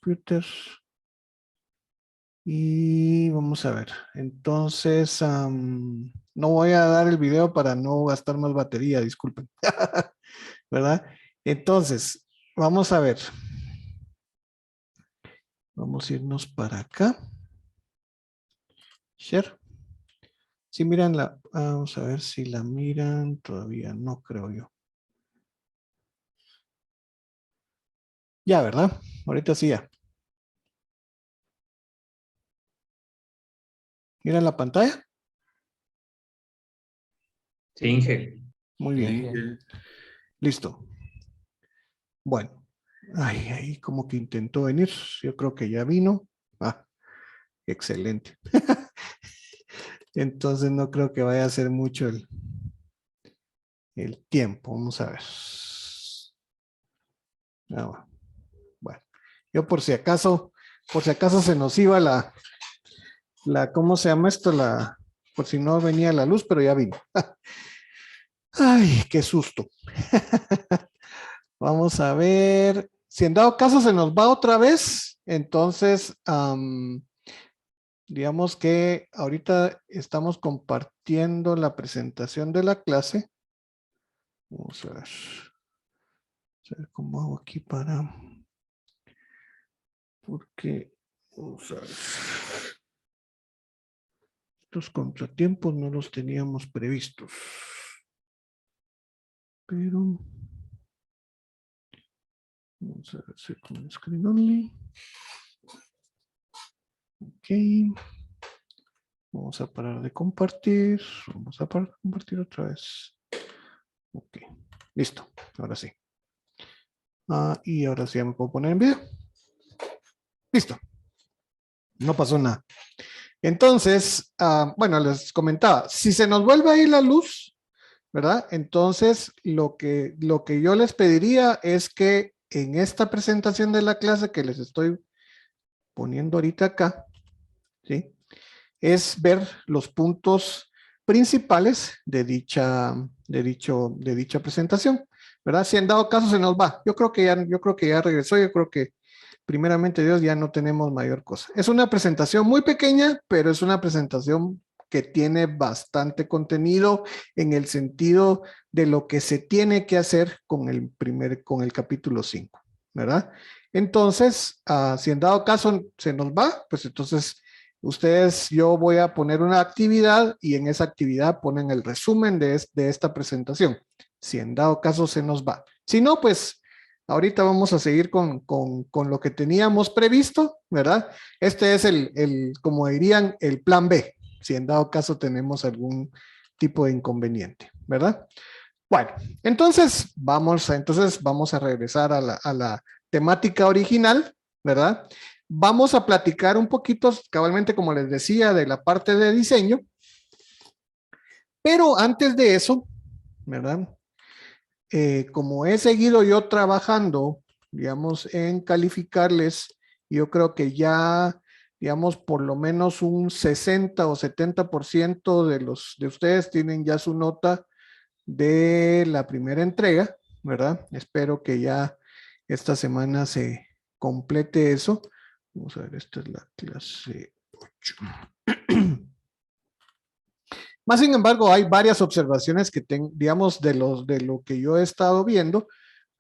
computer. Y vamos a ver. Entonces, no voy a dar el video para no gastar más batería, disculpen. ¿Verdad? Entonces, vamos a ver. Vamos a irnos para acá. Share. Si miran la, vamos a ver si la miran, todavía no creo yo. Ya, ¿verdad? Ahorita sí ya. ¿Miran la pantalla? Sí, Inge. Muy bien. Listo. Bueno. Ay, ahí como que intentó venir. Yo creo que ya vino. Ah, excelente. Entonces no creo que vaya a ser mucho el tiempo. Vamos a ver. Bueno, yo por si acaso se nos iba ¿cómo se llama esto? Por si no venía la luz, pero ya vino. Ay, qué susto. Vamos a ver. Si en dado caso se nos va otra vez, entonces, digamos que ahorita estamos compartiendo la presentación de la clase. Vamos a ver. A ver cómo hago aquí porque, vamos a ver. Estos contratiempos no los teníamos previstos. Pero, vamos a ver si con screen only. Ok. Vamos a parar de compartir. Vamos a parar de compartir otra vez. Ok. Listo. Ahora sí. Y ahora sí ya me puedo poner en video. Listo. No pasó nada. Entonces, bueno, les comentaba, si se nos vuelve a ir la luz, ¿verdad? Entonces, lo que yo les pediría es que en esta presentación de la clase que les estoy poniendo ahorita acá, ¿sí? Es ver los puntos principales de dicha presentación, ¿verdad? Si en dado caso se nos va, yo creo que ya regresó, yo creo que primeramente Dios ya no tenemos mayor cosa. Es una presentación muy pequeña, pero es una presentación que tiene bastante contenido en el sentido de lo que se tiene que hacer con el capítulo 5, ¿verdad? Entonces, si en dado caso se nos va, pues entonces yo voy a poner una actividad y en esa actividad ponen el resumen de esta presentación. Si en dado caso se nos va. Si no, pues ahorita vamos a seguir con lo que teníamos previsto, ¿verdad? Este es como dirían, el plan B, si en dado caso tenemos algún tipo de inconveniente, ¿verdad? Bueno, entonces vamos a regresar a la temática original, ¿verdad? Vamos a platicar un poquito, cabalmente como les decía, de la parte de diseño, pero antes de eso, ¿verdad? Como he seguido yo trabajando, digamos, en calificarles, yo creo que ya, digamos, por lo menos un 60 o 70% de ustedes tienen ya su nota de la primera entrega, ¿verdad? Espero que ya esta semana se complete eso. Vamos a ver, esta es la clase 8. Más sin embargo, hay varias observaciones que tengo, digamos, de lo que yo he estado viendo.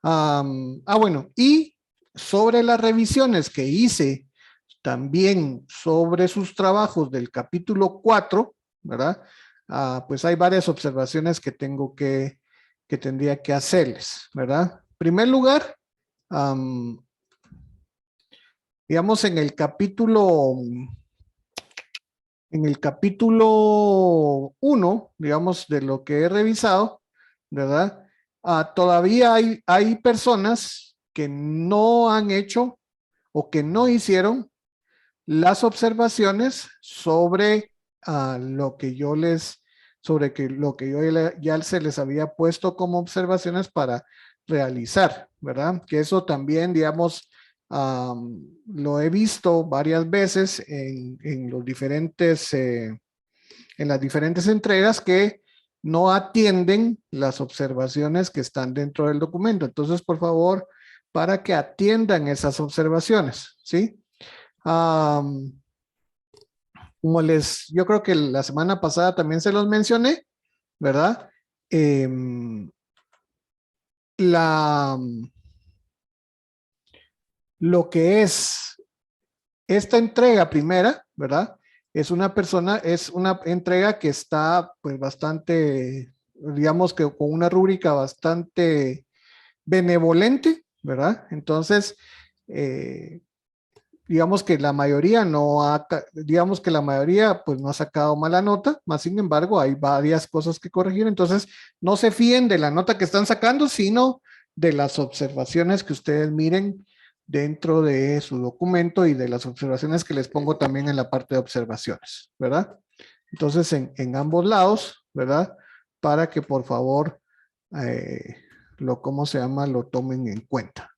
Bueno, y sobre las revisiones que hice también sobre sus trabajos del capítulo 4, ¿verdad? Pues hay varias observaciones que tendría que hacerles, ¿verdad? En primer lugar, digamos en el capítulo 1, digamos, de lo que he revisado, ¿verdad? Todavía hay personas que no han hecho o que no hicieron las observaciones sobre lo que yo ya se les había puesto como observaciones para realizar, ¿verdad? Que eso también, digamos, lo he visto varias veces en las diferentes entregas que no atienden las observaciones que están dentro del documento. Entonces, por favor, para que atiendan esas observaciones, ¿sí? Yo creo que la semana pasada también se los mencioné, ¿verdad? Em, la, lo que es esta entrega primera, ¿verdad? Es una entrega que está pues bastante, digamos que con una rúbrica bastante benevolente, ¿verdad? Entonces, eh, digamos que la mayoría digamos que la mayoría pues no ha sacado mala nota, más sin embargo hay varias cosas que corregir, entonces no se fíen de la nota que están sacando, sino de las observaciones que ustedes miren dentro de su documento y de las observaciones que les pongo también en la parte de observaciones, ¿verdad? Entonces en ambos lados, ¿verdad? Para que por favor eh, ¿cómo se llama? Lo tomen en cuenta.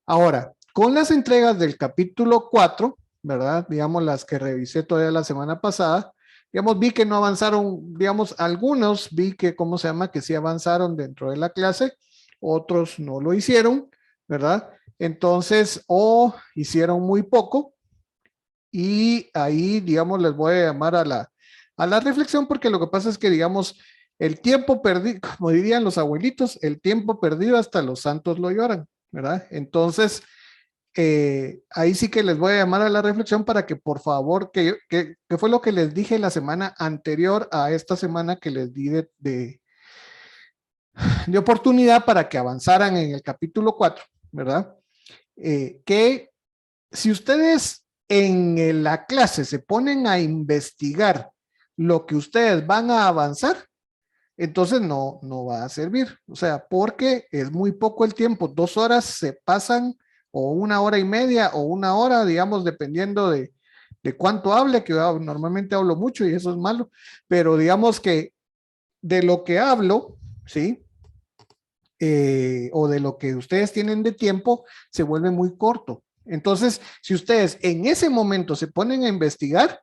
Ahora, con las entregas del capítulo 4, ¿verdad? Digamos, las que revisé todavía la semana pasada, digamos, vi que no avanzaron, digamos, algunos vi que, ¿cómo se llama? Que sí avanzaron dentro de la clase, otros no lo hicieron, ¿verdad? Entonces, o hicieron muy poco, y ahí, digamos, les voy a llamar a la reflexión, porque lo que pasa es que, digamos, el tiempo perdido, como dirían los abuelitos, el tiempo perdido hasta los santos lo lloran, ¿verdad? Entonces, ahí sí que les voy a llamar a la reflexión para que por favor, que fue lo que les dije la semana anterior a esta semana que les di de oportunidad para que avanzaran en el capítulo 4, ¿verdad? Que si ustedes en la clase se ponen a investigar lo que ustedes van a avanzar, entonces no va a servir. O sea, porque es muy poco el tiempo. 2 horas se pasan, o 1 hora y media, o 1 hora, digamos, dependiendo de cuánto hable, que normalmente hablo mucho y eso es malo, pero digamos que de lo que hablo, ¿sí? O de lo que ustedes tienen de tiempo, se vuelve muy corto. Entonces, si ustedes en ese momento se ponen a investigar,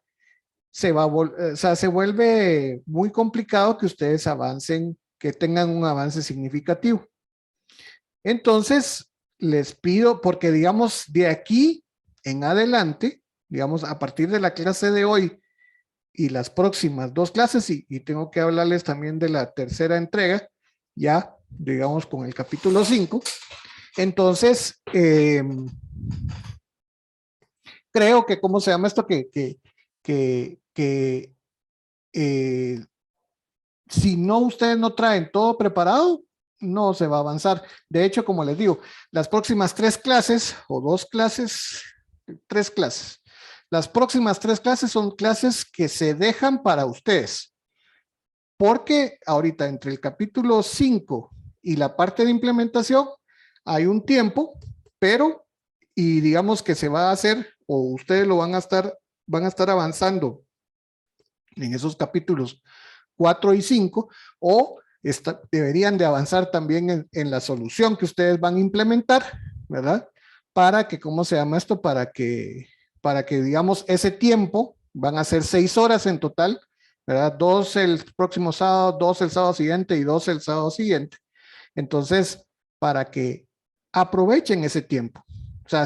o sea, se vuelve muy complicado que ustedes avancen, que tengan un avance significativo. Entonces, les pido, porque digamos, de aquí en adelante, digamos, a partir de la clase de hoy y las próximas 2 clases, y tengo que hablarles también de la tercera entrega, ya, digamos, con el capítulo 5. Entonces, creo que, ¿cómo se llama esto? Que eh, si no ustedes no traen todo preparado, no se va a avanzar. De hecho, como les digo, las próximas 3 clases o 2 clases, 3 clases, las próximas 3 clases son clases que se dejan para ustedes. Porque ahorita entre el capítulo 5 y la parte de implementación hay un tiempo, pero y digamos que se va a hacer o ustedes lo van a estar avanzando en esos capítulos 4 y 5, o deberían de avanzar también en la solución que ustedes van a implementar, ¿verdad? Para que, ¿cómo se llama esto? Para que digamos, ese tiempo, van a ser 6 horas en total, ¿verdad? 2 el próximo sábado, 2 el sábado siguiente y 2 el sábado siguiente. Entonces, para que aprovechen ese tiempo. O sea,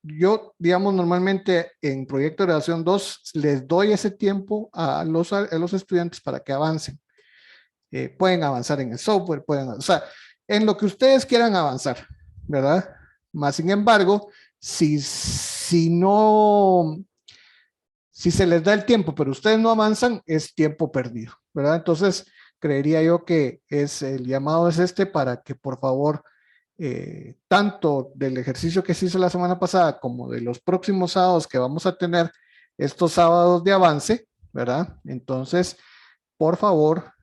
yo, digamos, normalmente en Proyecto de Graduación 2 les doy ese tiempo a los estudiantes para que avancen. Pueden avanzar en el software, o sea, en lo que ustedes quieran avanzar, ¿verdad? Más sin embargo, si no, si se les da el tiempo, pero ustedes no avanzan, es tiempo perdido, ¿verdad? Entonces, creería yo que el llamado es para que por favor, tanto del ejercicio que se hizo la semana pasada como de los próximos sábados que vamos a tener estos sábados de avance, ¿verdad? Entonces, por favor,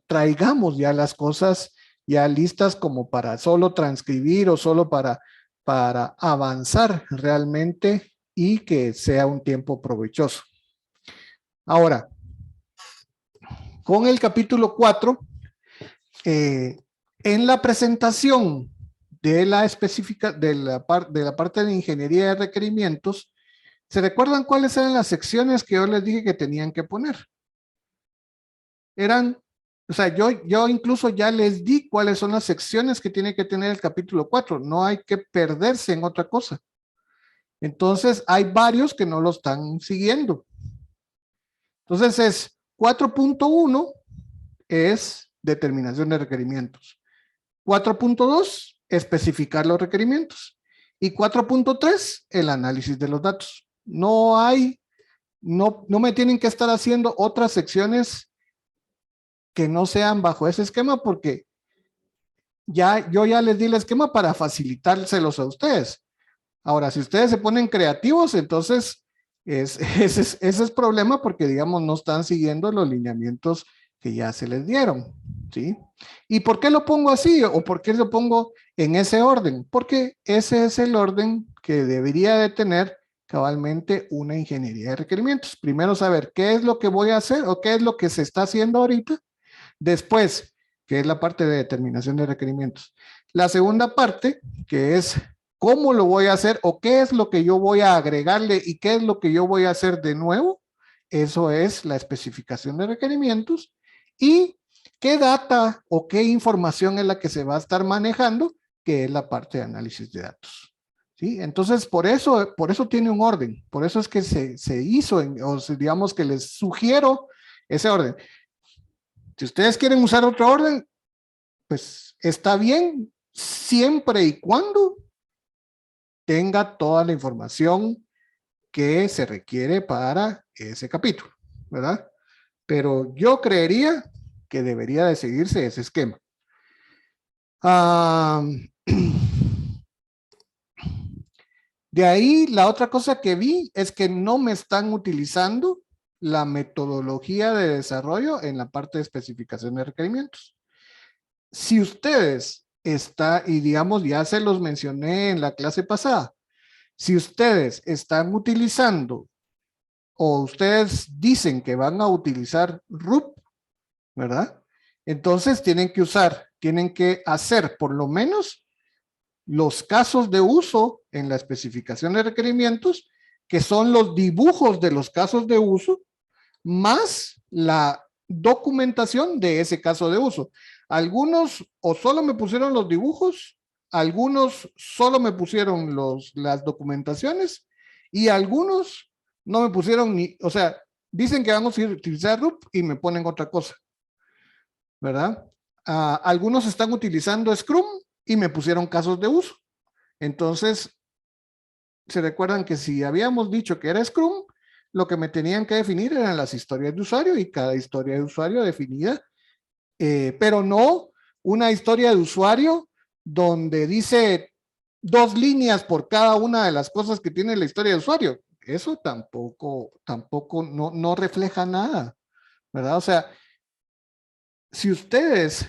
traigamos ya las cosas ya listas como para solo transcribir o solo para avanzar realmente y que sea un tiempo provechoso. Ahora, con el capítulo 4, en la presentación de la específica de la parte de ingeniería de requerimientos, ¿se recuerdan cuáles eran las secciones que yo les dije que tenían que poner? Eran O sea, yo incluso ya les di cuáles son las secciones que tiene que tener el capítulo 4. No hay que perderse en otra cosa. Entonces, hay varios que no lo están siguiendo. Entonces, es 4.1 es determinación de requerimientos. 4.2, especificar los requerimientos. Y 4.3, el análisis de los datos. No me tienen que estar haciendo otras secciones que no sean bajo ese esquema porque yo ya les di el esquema para facilitárselos a ustedes. Ahora, si ustedes se ponen creativos, entonces ese es problema porque, digamos, no están siguiendo los lineamientos que ya se les dieron, ¿sí? ¿Y por qué lo pongo así o por qué lo pongo en ese orden? Porque ese es el orden que debería de tener cabalmente una ingeniería de requerimientos. Primero saber qué es lo que voy a hacer o qué es lo que se está haciendo ahorita. Después, que es la parte de determinación de requerimientos. La segunda parte, que es cómo lo voy a hacer o qué es lo que yo voy a agregarle y qué es lo que yo voy a hacer de nuevo. Eso es la especificación de requerimientos. Y qué data o qué información es la que se va a estar manejando, que es la parte de análisis de datos. ¿Sí? Entonces, por eso tiene un orden. Por eso es que se hizo, digamos que les sugiero ese orden. Si ustedes quieren usar otro orden, pues está bien, siempre y cuando tenga toda la información que se requiere para ese capítulo, ¿verdad? Pero yo creería que debería de seguirse ese esquema. De ahí, la otra cosa que vi es que no me están utilizando la metodología de desarrollo en la parte de especificación de requerimientos. Si ustedes y digamos, ya se los mencioné en la clase pasada, si ustedes están utilizando o ustedes dicen que van a utilizar RUP, ¿verdad? Entonces tienen que hacer por lo menos los casos de uso en la especificación de requerimientos, que son los dibujos de los casos de uso, más la documentación de ese caso de uso. Algunos o solo me pusieron los dibujos, algunos solo me pusieron las documentaciones y algunos no me pusieron ni, o sea, dicen que vamos a utilizar RUP y me ponen otra cosa, ¿verdad? Algunos están utilizando Scrum y me pusieron casos de uso. Entonces, se recuerdan que si habíamos dicho que era Scrum, lo que me tenían que definir eran las historias de usuario y cada historia de usuario definida, pero no una historia de usuario donde dice 2 líneas por cada una de las cosas que tiene la historia de usuario. Eso tampoco no refleja nada, ¿verdad? O sea, si ustedes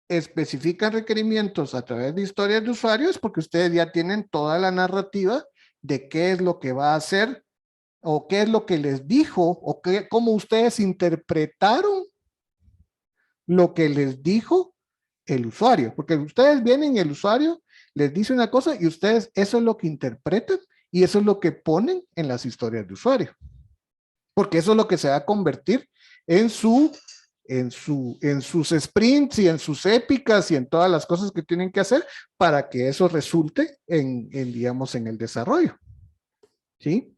especifican requerimientos a través de historias de usuario es porque ustedes ya tienen toda la narrativa de qué es lo que va a hacer o qué es lo que les dijo o cómo ustedes interpretaron lo que les dijo el usuario, porque ustedes vienen y el usuario les dice una cosa y ustedes eso es lo que interpretan y eso es lo que ponen en las historias de usuario, porque eso es lo que se va a convertir en sus sprints y en sus épicas y en todas las cosas que tienen que hacer para que eso resulte digamos, en el desarrollo. ¿Sí?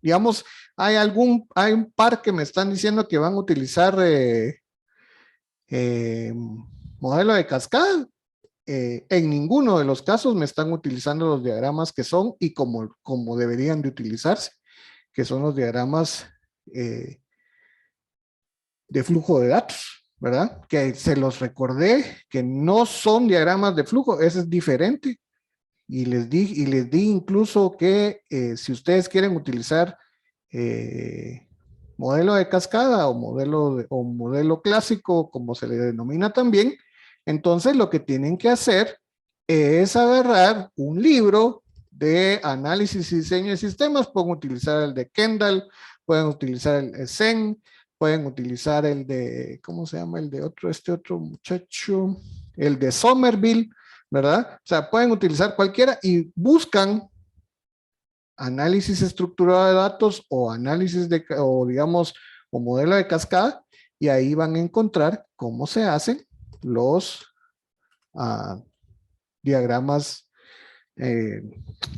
Digamos, hay un par que me están diciendo que van a utilizar modelo de cascada. En ninguno de los casos me están utilizando los diagramas que son y como deberían de utilizarse, que son los diagramas de flujo de datos, ¿verdad? Que se los recordé que no son diagramas de flujo, eso es diferente. Y les di incluso que si ustedes quieren utilizar modelo de cascada o modelo clásico, como se le denomina también, entonces lo que tienen que hacer es agarrar un libro de análisis y diseño de sistemas. Pueden utilizar el de Kendall, pueden utilizar el Zen, pueden utilizar el de, ¿cómo se llama? El de este otro muchacho, el de Somerville, ¿verdad? O sea, pueden utilizar cualquiera y buscan análisis estructurado de datos o análisis o digamos, o modelo de cascada, y ahí van a encontrar cómo se hacen los diagramas, eh,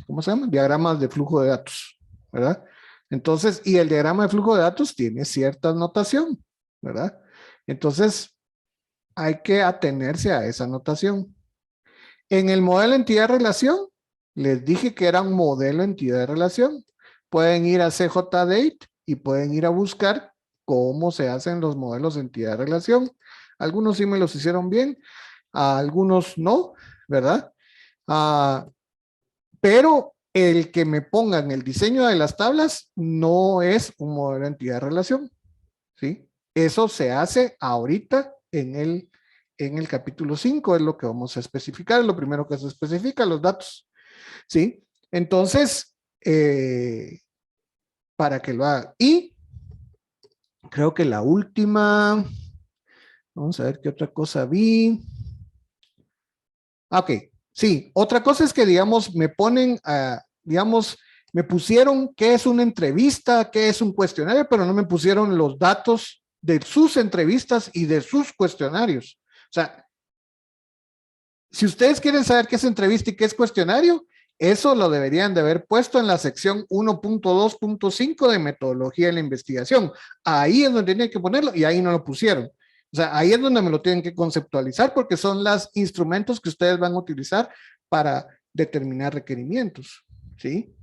¿cómo se llaman? Diagramas de flujo de datos, ¿verdad? Entonces, y el diagrama de flujo de datos tiene cierta notación, ¿verdad? Entonces, hay que atenerse a esa notación. En el modelo entidad-relación, les dije que era un modelo entidad-relación. Pueden ir a CJDate y pueden ir a buscar cómo se hacen los modelos entidad-relación. Algunos sí me los hicieron bien, algunos no, ¿verdad? Pero el que me pongan el diseño de las tablas no es un modelo entidad-relación, ¿sí? Eso se hace ahorita en el capítulo 5, es lo que vamos a especificar, es lo primero que se especifica, los datos, ¿sí? Entonces, para que lo haga. Y creo que la última, vamos a ver qué otra cosa vi. Ok, sí, otra cosa es que, digamos, me ponen, digamos, me pusieron qué es una entrevista, qué es un cuestionario, pero no me pusieron los datos de sus entrevistas y de sus cuestionarios. O sea, si ustedes quieren saber qué es entrevista y qué es cuestionario, eso lo deberían de haber puesto en la sección 1.2.5 de metodología de la investigación. Ahí es donde tienen que ponerlo y ahí no lo pusieron. O sea, ahí es donde me lo tienen que conceptualizar porque son los instrumentos que ustedes van a utilizar para determinar requerimientos, ¿sí?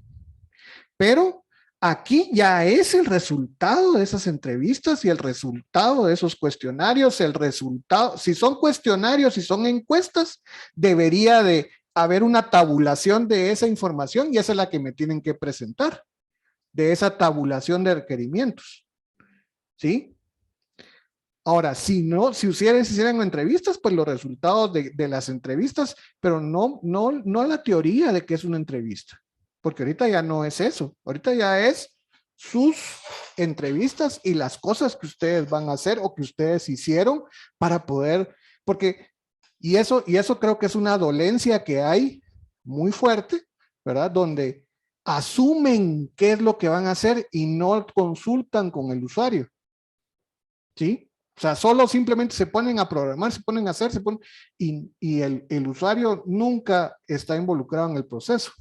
Pero aquí ya es el resultado de esas entrevistas y el resultado de esos cuestionarios, el resultado, si son cuestionarios, si son encuestas, debería de haber una tabulación de esa información y esa es la que me tienen que presentar, de esa tabulación de requerimientos, ¿sí? Ahora, si no, si ustedes hicieran entrevistas, pues los resultados de las entrevistas, pero no la teoría de que es una entrevista, porque ahorita ya no es eso, ahorita ya es sus entrevistas y las cosas que ustedes van a hacer o que ustedes hicieron para poder, porque, y eso creo que es una dolencia que hay muy fuerte, ¿verdad? Donde asumen qué es lo que van a hacer y no consultan con el usuario, ¿sí? O sea, solo simplemente se ponen a programar, se ponen a hacer, y el usuario nunca está involucrado en el proceso,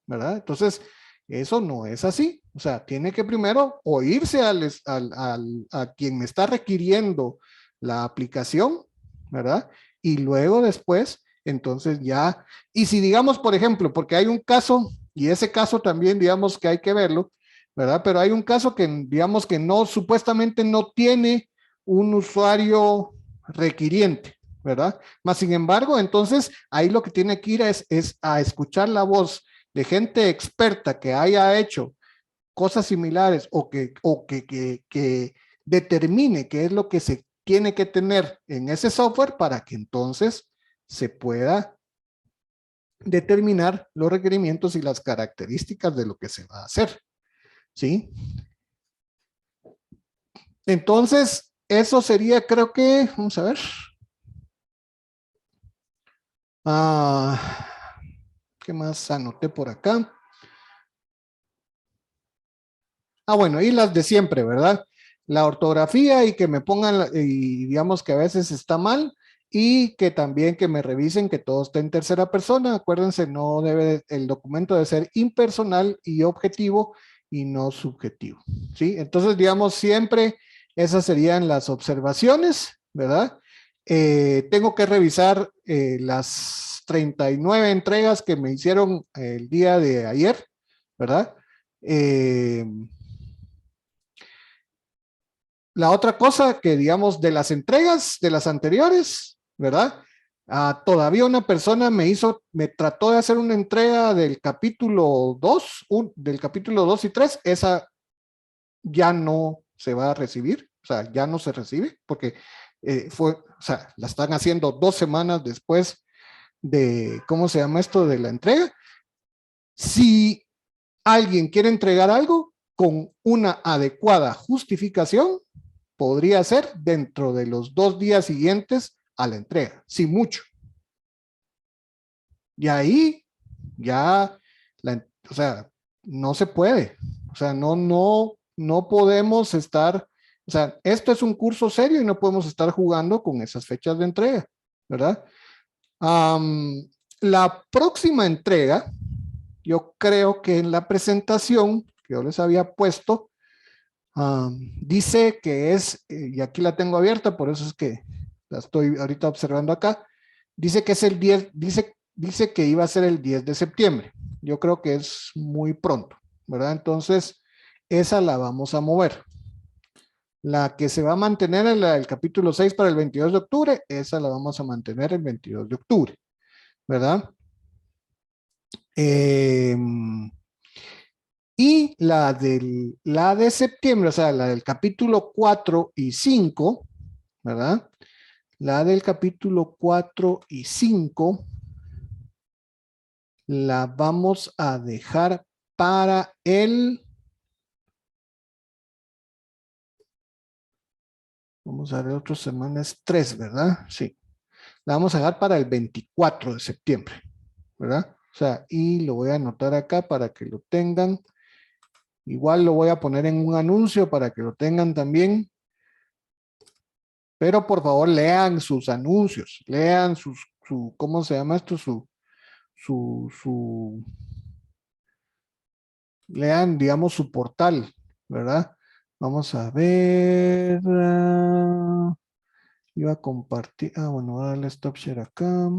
¿verdad? Entonces, eso no es así. O sea, tiene que primero oírse a quien me está requiriendo la aplicación, ¿verdad? Y luego después, entonces ya, y si digamos, por ejemplo, porque hay un caso, y ese caso también, digamos que hay que verlo, ¿verdad? Pero hay un caso que, digamos que no, supuestamente no tiene un usuario requiriente, ¿verdad? Más sin embargo, entonces ahí lo que tiene que ir es a escuchar la voz de gente experta que haya hecho cosas similares que determine qué es lo que se tiene que tener en ese software para que entonces se pueda determinar los requerimientos y las características de lo que se va a hacer, ¿sí? Entonces, eso sería, creo que, vamos a ver. ¿Qué más anoté por acá? Bueno, y las de siempre, ¿verdad? La ortografía y que me pongan, y digamos que a veces está mal, y que también que me revisen que todo esté en tercera persona. Acuérdense, no debe, el documento debe ser impersonal y objetivo y no subjetivo, ¿sí? Entonces, digamos, siempre esas serían las observaciones, ¿verdad? Tengo que revisar las 39 entregas que me hicieron el día de ayer, ¿verdad? Eh, la otra cosa que, digamos, de las entregas de las anteriores, ¿verdad? Todavía una persona me trató de hacer una entrega del capítulo 2, del capítulo 2 y 3, esa ya no se va a recibir, o sea, ya no se recibe, porque o sea, la están haciendo 2 semanas después de, ¿cómo se llama esto? De la entrega. Si alguien quiere entregar algo con una adecuada justificación, podría ser dentro de los 2 días siguientes a la entrega, sin mucho. Y ahí ya, o sea, no se puede. O sea, no podemos estar O sea, esto es un curso serio y no podemos estar jugando con esas fechas de entrega, ¿verdad? La próxima entrega, yo creo que en la presentación que yo les había puesto, dice que es, y aquí la tengo abierta, por eso es que la estoy ahorita observando acá, dice que es el 10, dice que iba a ser el 10 de septiembre. Yo creo que es muy pronto, ¿verdad? Entonces, esa la vamos a mover. La que se va a mantener en el capítulo 6 para el 22 de octubre, esa la vamos a mantener el 22 de octubre, ¿verdad? Y la de septiembre, o sea, la del capítulo 4 y 5, ¿verdad? La del capítulo 4 y 5 la vamos a dejar para vamos a ver, otra semana es 3, ¿verdad? Sí. La vamos a dejar para el 24 de septiembre, ¿verdad? O sea, y lo voy a anotar acá para que lo tengan. Igual lo voy a poner en un anuncio para que lo tengan también. Pero por favor lean sus anuncios, lean ¿cómo se llama esto? Su, lean, digamos, su portal, ¿verdad? Vamos a ver. Iba a compartir. Bueno, voy a darle stop share acá.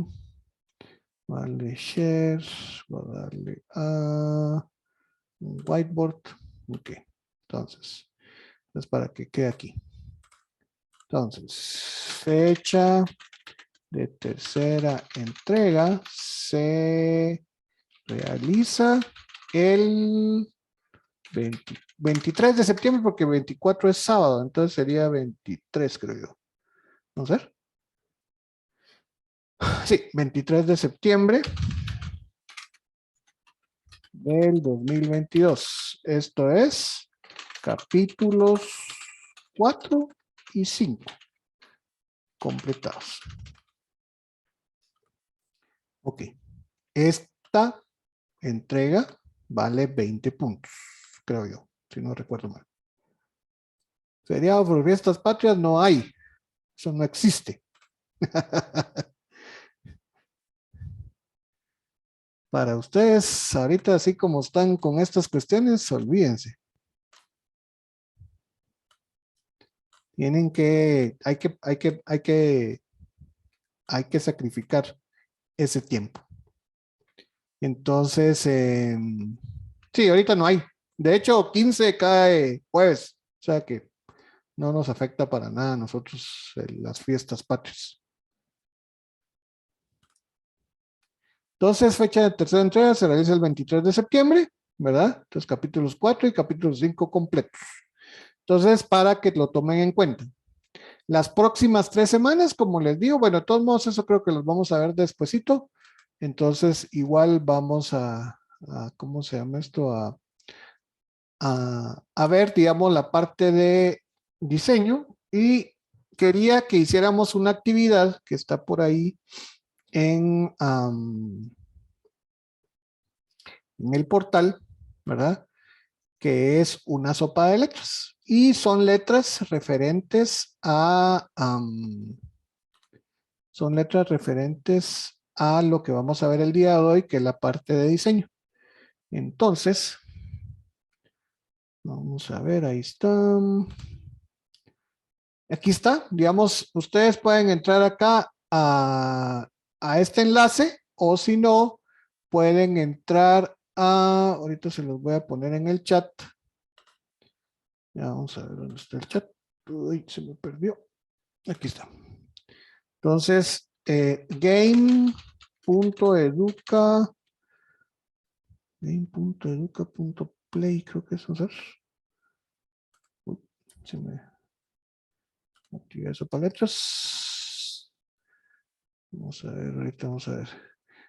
Voy a darle share. Voy a darle a whiteboard. Ok. Entonces, es para que quede aquí. Entonces, fecha de tercera entrega se realiza el 23 de septiembre porque 24 es sábado, entonces sería 23 creo yo. Vamos a ver. Sí, 23 de septiembre del 2022. Esto es capítulos 4 y 5 completados. Ok, esta entrega vale 20 puntos, creo yo, si no recuerdo mal. Feriado por fiestas patrias no hay, eso no existe. Para ustedes, ahorita así como están con estas cuestiones, olvídense. Tienen que, hay que sacrificar ese tiempo. Entonces, sí, ahorita no hay. De hecho, 15 cae jueves, o sea que no nos afecta para nada a nosotros las fiestas patrias. Entonces, fecha de tercera entrega se realiza el 23 de septiembre, ¿verdad? Entonces, capítulos 4 y capítulos 5 completos. Entonces, para que lo tomen en cuenta. Las próximas 3 semanas, como les digo, bueno, de todos modos, eso creo que los vamos a ver despuesito. Entonces, igual vamos ¿cómo se llama esto? A ver, digamos, la parte de diseño y quería que hiciéramos una actividad que está por ahí en, en el portal, ¿verdad? Que es una sopa de letras. Y son letras referentes son letras referentes a lo que vamos a ver el día de hoy, que es la parte de diseño. Entonces, vamos a ver, ahí está. Aquí está, digamos, ustedes pueden entrar acá a este enlace o si no, pueden entrar ahorita se los voy a poner en el chat. Ya vamos a ver dónde está el chat. Uy, se me perdió. Aquí está. Entonces, game.educa.play, creo que eso es. Uy, se me activa eso para letras. Vamos a ver, ahorita vamos a ver.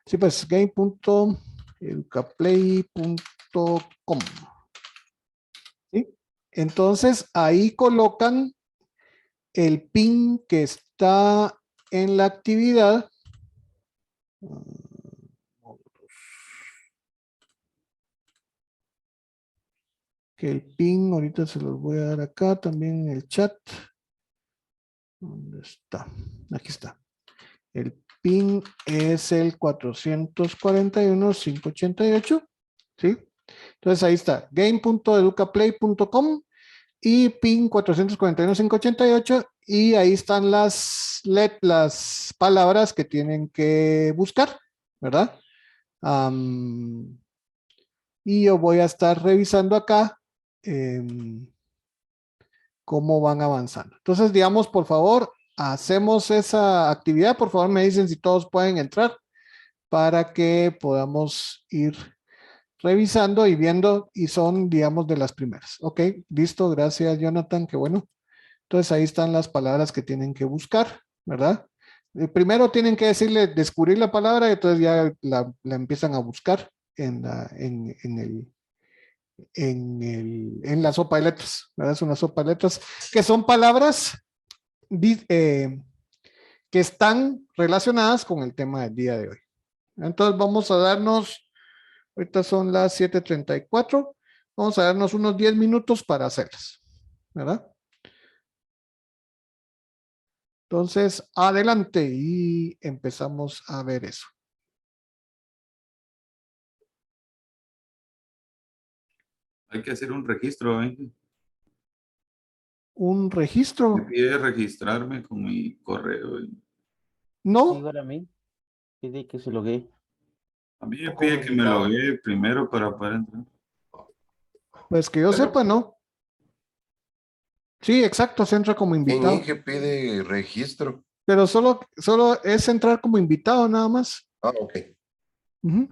Sí, pues game.educaplay.com. ¿Sí? Entonces, ahí colocan el pin que está en la actividad. Que el pin, ahorita se los voy a dar acá también en el chat. ¿Dónde está? Aquí está. El pin es el 441.588, ¿sí? Entonces ahí está, game.educaplay.com y pin 441.588 y ahí están las palabras que tienen que buscar, ¿verdad? Y yo voy a estar revisando acá cómo van avanzando. Entonces, digamos, por favor, hacemos esa actividad. Por favor, me dicen si todos pueden entrar para que podamos ir revisando y viendo y son, digamos, de las primeras. Ok, listo, gracias Jonathan, qué bueno. Entonces ahí están las palabras que tienen que buscar, ¿verdad? Primero tienen que decirle, descubrir la palabra y entonces ya la empiezan a buscar en la sopa de letras, ¿verdad? Es una sopa de letras que son palabras que están relacionadas con el tema del día de hoy. Entonces vamos a darnos, ahorita son las 7:34, vamos a darnos unos 10 minutos para hacerlas, ¿verdad? Entonces, adelante y empezamos a ver eso. Hay que hacer un registro, ¿eh? Un Me registro, pide registrarme con mi correo. Sí, no, igual a mí. Pide que se loguee. A mí me como pide que me invitado. loguee primero para poder entrar. Pues que yo sepa, no. Sí, exacto, se entra como En invitado. INGE pide registro. Pero solo es entrar como invitado nada más. Ah, ok. Ujú.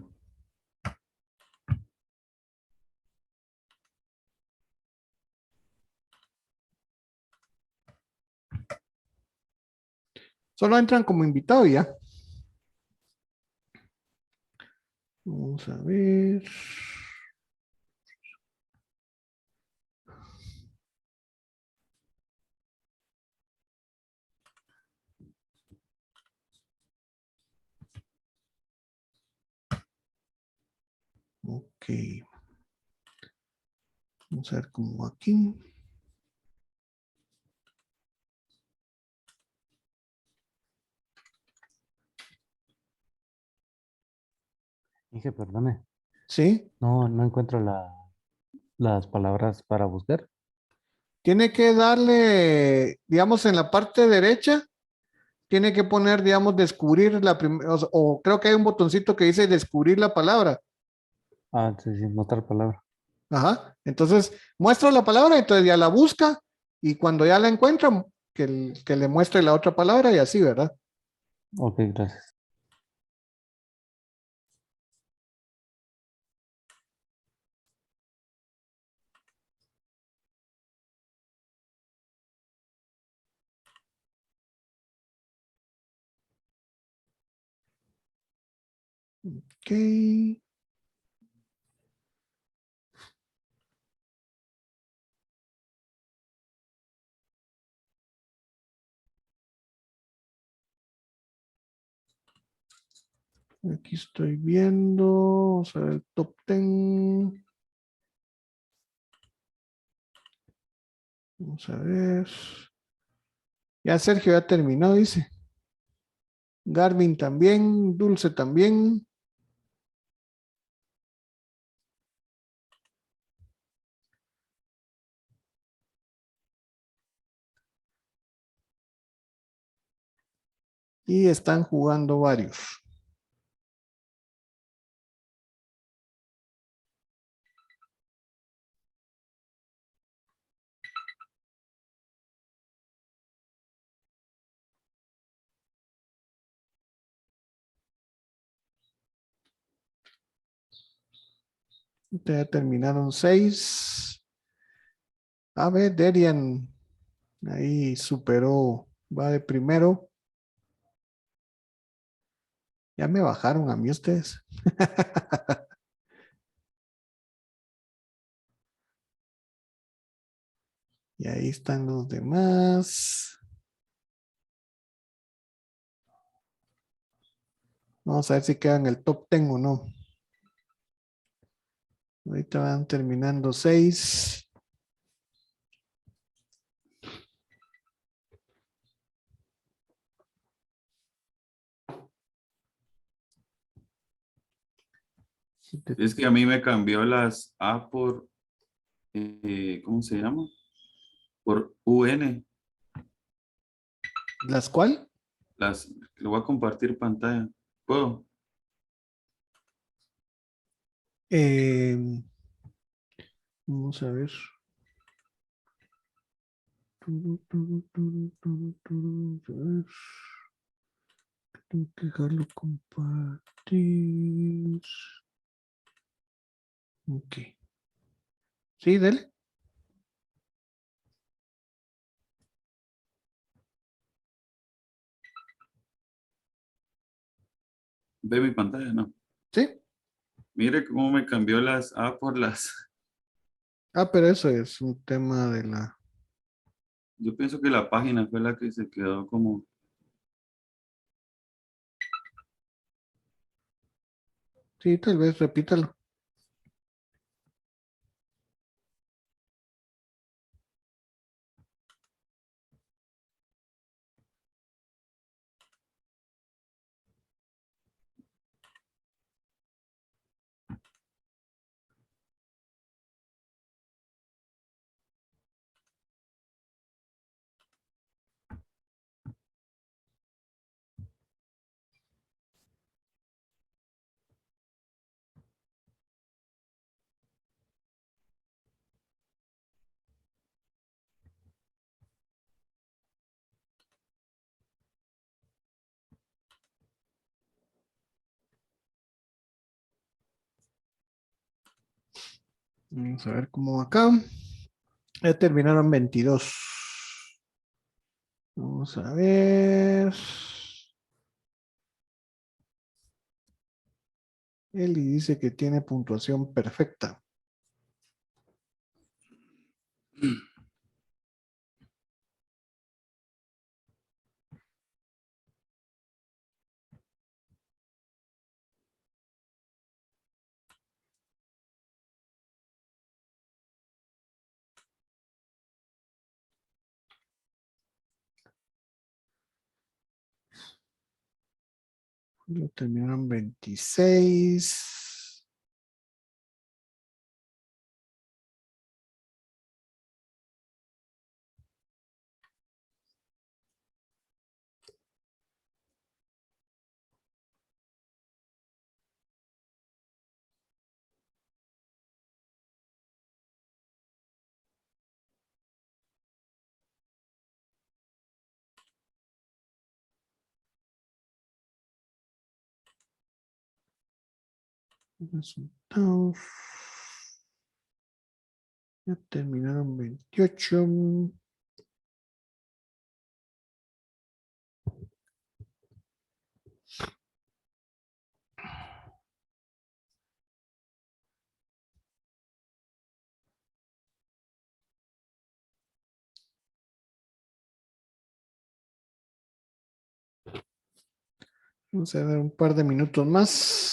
Solo entran como invitado y ya. Vamos a ver. Ok. Vamos a ver cómo aquí. Dije, perdone, Sí. no encuentro las palabras para buscar. Tiene que darle, digamos, en la parte derecha, tiene que poner, digamos, descubrir la primera, o creo que hay un botoncito que dice descubrir la palabra. Ah, sí, sí, no otra palabra. Ajá. Entonces, muestra la palabra, entonces ya la busca y cuando ya la encuentra, que le muestre la otra palabra y así, ¿verdad? Ok, gracias. Ok. Aquí estoy viendo, vamos a ver el top 10. Vamos a ver. Ya Sergio ya terminó, dice. Garvin también, Dulce también. Y están jugando varios. Ya terminaron 6. A ver, Derian ahí superó, va de primero. Ya me bajaron a mí ustedes. Y ahí están los demás. Vamos a ver si quedan en el top 10 o no. Ahorita van terminando 6. Es que a mí me cambió las A por, ¿cómo se llama? Por UN. ¿Las cuál? Lo voy a compartir pantalla. ¿Puedo? Vamos a ver. A ver. Tengo que dejarlo compartir. Ok. Sí, dele. ¿Ve mi pantalla? No. Sí. Mire cómo me cambió las A por las... Ah, pero eso es un tema de la... Yo pienso que la página fue la que se quedó como... Sí, tal vez repítalo. Vamos a ver cómo va acá. Ya terminaron 22. Vamos a ver. Eli dice que tiene puntuación perfecta. Ya terminaron 26. Resultados. Ya terminaron 28. Vamos a dar un par de minutos más.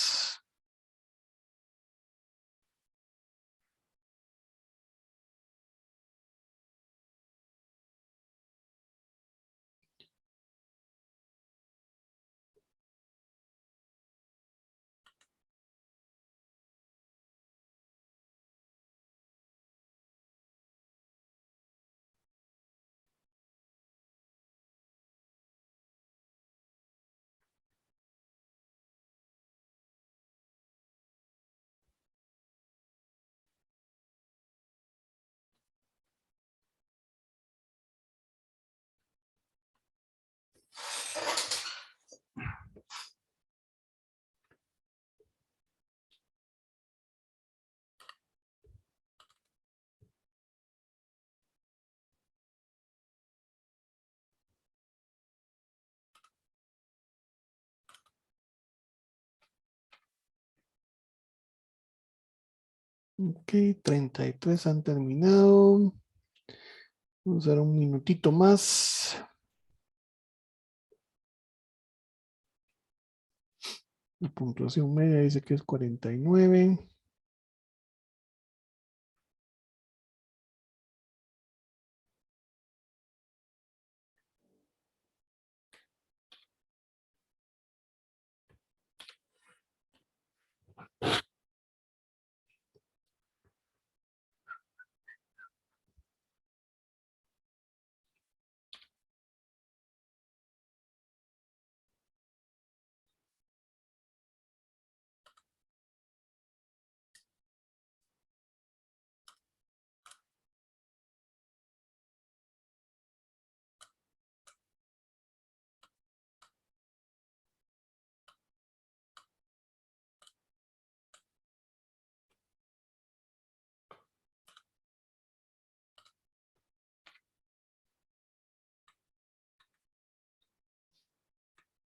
Ok, 33 han terminado. Vamos a dar un minutito más. La puntuación media dice que es 49.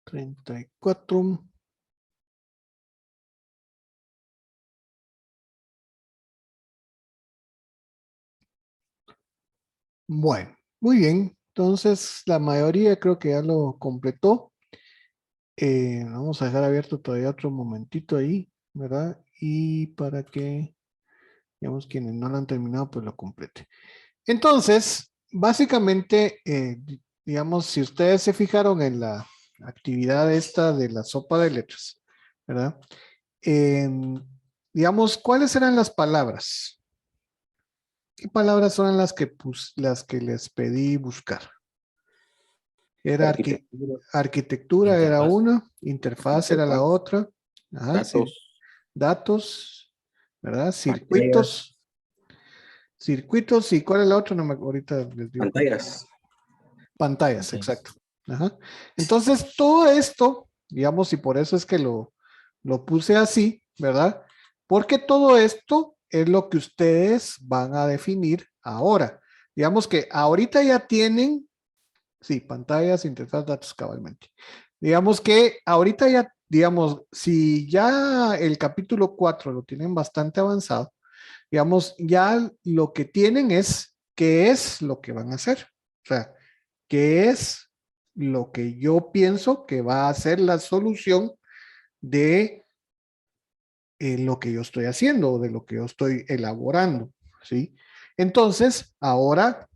34. Bueno, muy bien. Entonces, la mayoría creo que ya lo completó. Vamos a dejar abierto todavía otro momentito ahí, ¿verdad? Y para que, digamos, quienes no lo han terminado, pues lo complete. Entonces, básicamente, digamos, si ustedes se fijaron en la actividad esta de la sopa de letras, ¿verdad? Digamos, ¿cuáles eran las palabras? ¿Qué palabras son las que les pedí buscar? Era arquitectura era Interfaz. una, interfaz era la otra, ajá, Datos. datos, ¿verdad? Pantallas. Circuitos, y ¿cuál es la otra? No me, ahorita les digo. Pantallas. Pantallas, Ok. exacto. Ajá. Entonces, todo esto, digamos, y por eso es que lo puse así, ¿verdad? Porque todo esto es lo que ustedes van a definir ahora. Digamos que ahorita ya tienen, sí, pantallas, interfaz, datos cabalmente. Digamos que ahorita ya, digamos, si ya el capítulo 4 lo tienen bastante avanzado, digamos, ya lo que tienen es qué es lo que van a hacer. O sea, qué es lo que yo pienso que va a ser la solución de lo que yo estoy haciendo o de lo que yo estoy elaborando, ¿sí? Entonces, ahora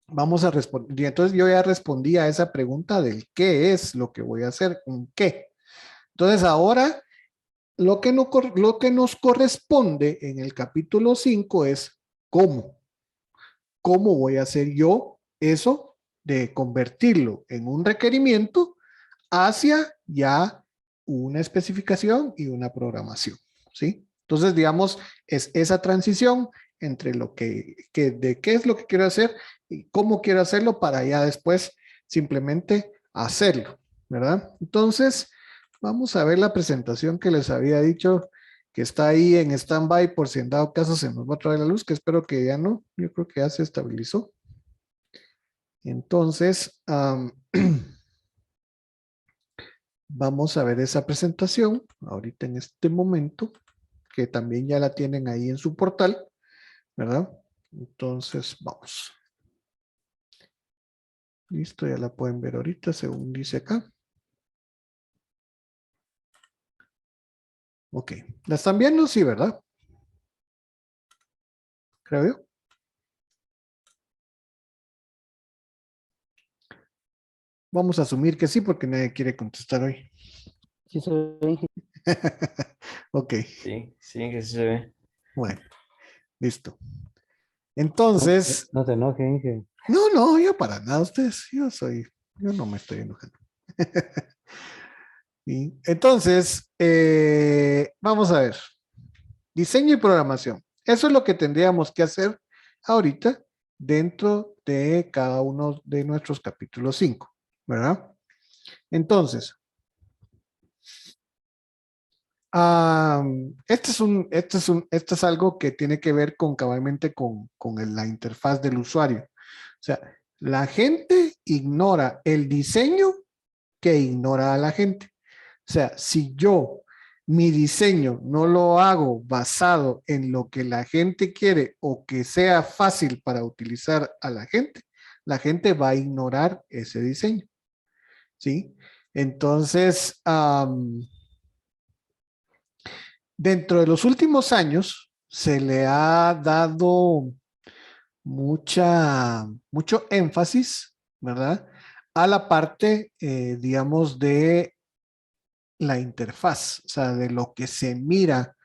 vamos a responder. Entonces, yo ya respondí a esa pregunta del qué es lo que voy a hacer, un qué. Entonces, ahora lo que, no, lo que nos corresponde en el capítulo 5 es cómo. ¿Cómo voy a hacer yo eso de convertirlo en un requerimiento hacia ya una especificación y una programación? ¿Sí? Entonces, digamos, es esa transición entre lo de qué es lo que quiero hacer y cómo quiero hacerlo para ya después simplemente hacerlo, ¿verdad? Entonces, vamos a ver la presentación que les había dicho que está ahí en stand-by por si en dado caso se nos va a traer la luz, que espero que ya no, yo creo que ya se estabilizó. Entonces, vamos a ver esa presentación ahorita en este momento, que también ya la tienen ahí en su portal, ¿verdad? Entonces, vamos. Listo, ya la pueden ver ahorita, según dice acá. Ok, ¿la están viendo? Sí, ¿verdad? Creo yo. Vamos a asumir que sí, porque nadie quiere contestar hoy. Sí se ve. Ok, Sí, sí, que sí se ve. bueno, listo. No, Entonces, no te enojes, Inge. no, yo para nada, ustedes, yo no me estoy enojando. ¿Sí? Entonces, vamos a ver. Diseño y programación. Eso es lo que tendríamos que hacer ahorita dentro de cada uno de nuestros capítulos 5, ¿verdad? Entonces, esto es algo que tiene que ver con cabalmente con la interfaz del usuario. O sea, la gente ignora el diseño que ignora a la gente. O sea, si yo mi diseño no lo hago basado en lo que la gente quiere o que sea fácil para utilizar a la gente va a ignorar ese diseño. ¿Sí? Entonces, dentro de los últimos años se le ha dado mucho énfasis, ¿verdad? A la parte, digamos, de la interfaz, o sea, de lo que se mira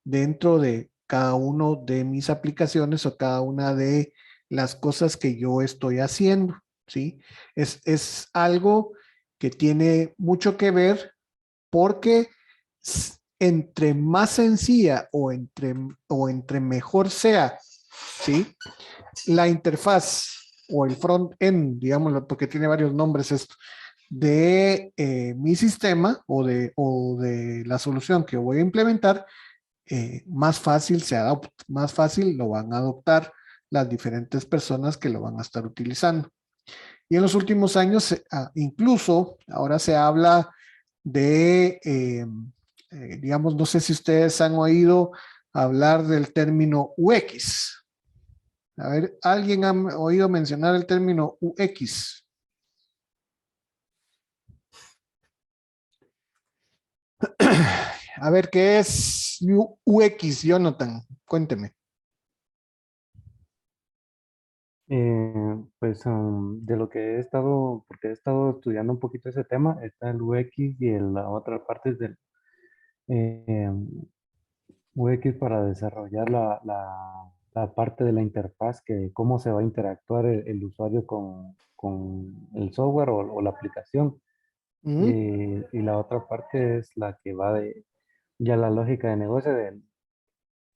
dentro de cada uno de mis aplicaciones o cada una de las cosas que yo estoy haciendo, ¿sí? Es algo que tiene mucho que ver porque entre más sencilla o entre mejor sea, ¿sí? La interfaz o el front-end, digámoslo, porque tiene varios nombres esto, de mi sistema o de la solución que voy a implementar, más fácil se adopta, más fácil lo van a adoptar las diferentes personas que lo van a estar utilizando. Y en los últimos años, incluso ahora se habla de, digamos, no sé si ustedes han oído hablar del término UX. A ver, ¿alguien ha oído mencionar el término UX? A ver, ¿qué es UX, Jonathan? Cuénteme. Pues de lo que he estado, porque he estado estudiando un poquito ese tema, está el UX y la otra parte es del eh, UX para desarrollar la parte de la interfaz, que cómo se va a interactuar el usuario con el software o la aplicación. Ujú. Y la otra parte es la que va de ya la lógica de negocio En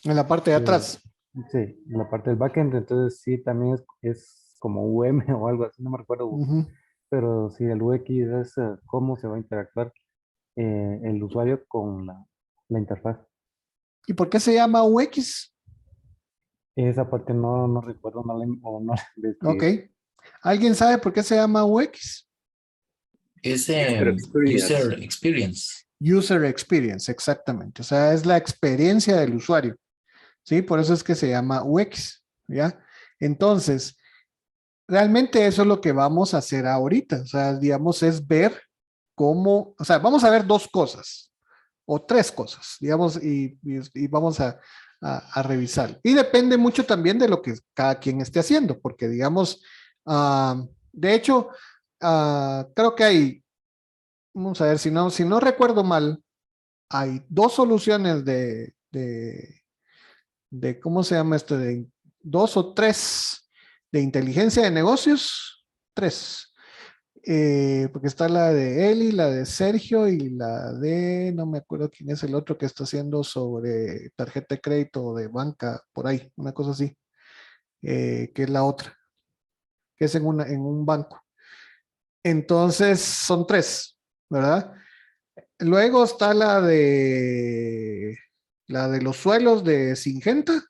la parte de de- atrás. sí, la parte del backend. Entonces sí, también es como UM o algo así, no me recuerdo, Ujú. pero sí, el UX es cómo se va a interactuar el usuario con la interfaz. ¿Y por qué se llama UX? Esa parte no recuerdo, o no la Ok. investigué. ¿Alguien sabe por qué se llama UX? Es User experience. user experience. User Experience, exactamente. O sea, es la experiencia del usuario. ¿Sí? Por eso es que se llama UX, ¿ya? Entonces, realmente eso es lo que vamos a hacer ahorita. O sea, digamos, es ver cómo, o sea, vamos a ver dos cosas o tres cosas, digamos, y vamos a revisar. Y depende mucho también de lo que cada quien esté haciendo, porque digamos, de hecho, creo que hay, vamos a ver, si no recuerdo mal, hay dos soluciones de ¿cómo se llama esto? De dos o tres de inteligencia de negocios, tres. Porque está la de Eli, la de Sergio y la de, no me acuerdo quién es el otro que está haciendo sobre tarjeta de crédito o de banca, por ahí, una cosa así, que es la otra, que es en un banco. Entonces, son tres, ¿verdad? Luego está la de los suelos de Singenta.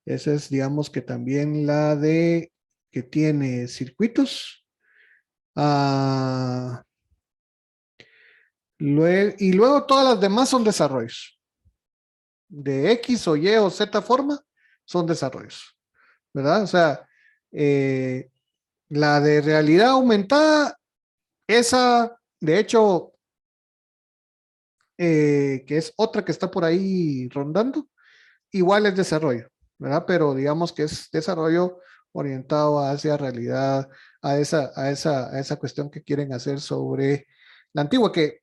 Esa es, digamos que también la de que tiene circuitos. Ah, y luego todas las demás son desarrollos. De X o Y o Z forma son desarrollos. ¿Verdad? O sea, la de realidad aumentada, esa, de hecho, que es otra que está por ahí rondando, igual es desarrollo, ¿verdad? Pero digamos que es desarrollo orientado hacia realidad, a esa cuestión que quieren hacer sobre la antigua, que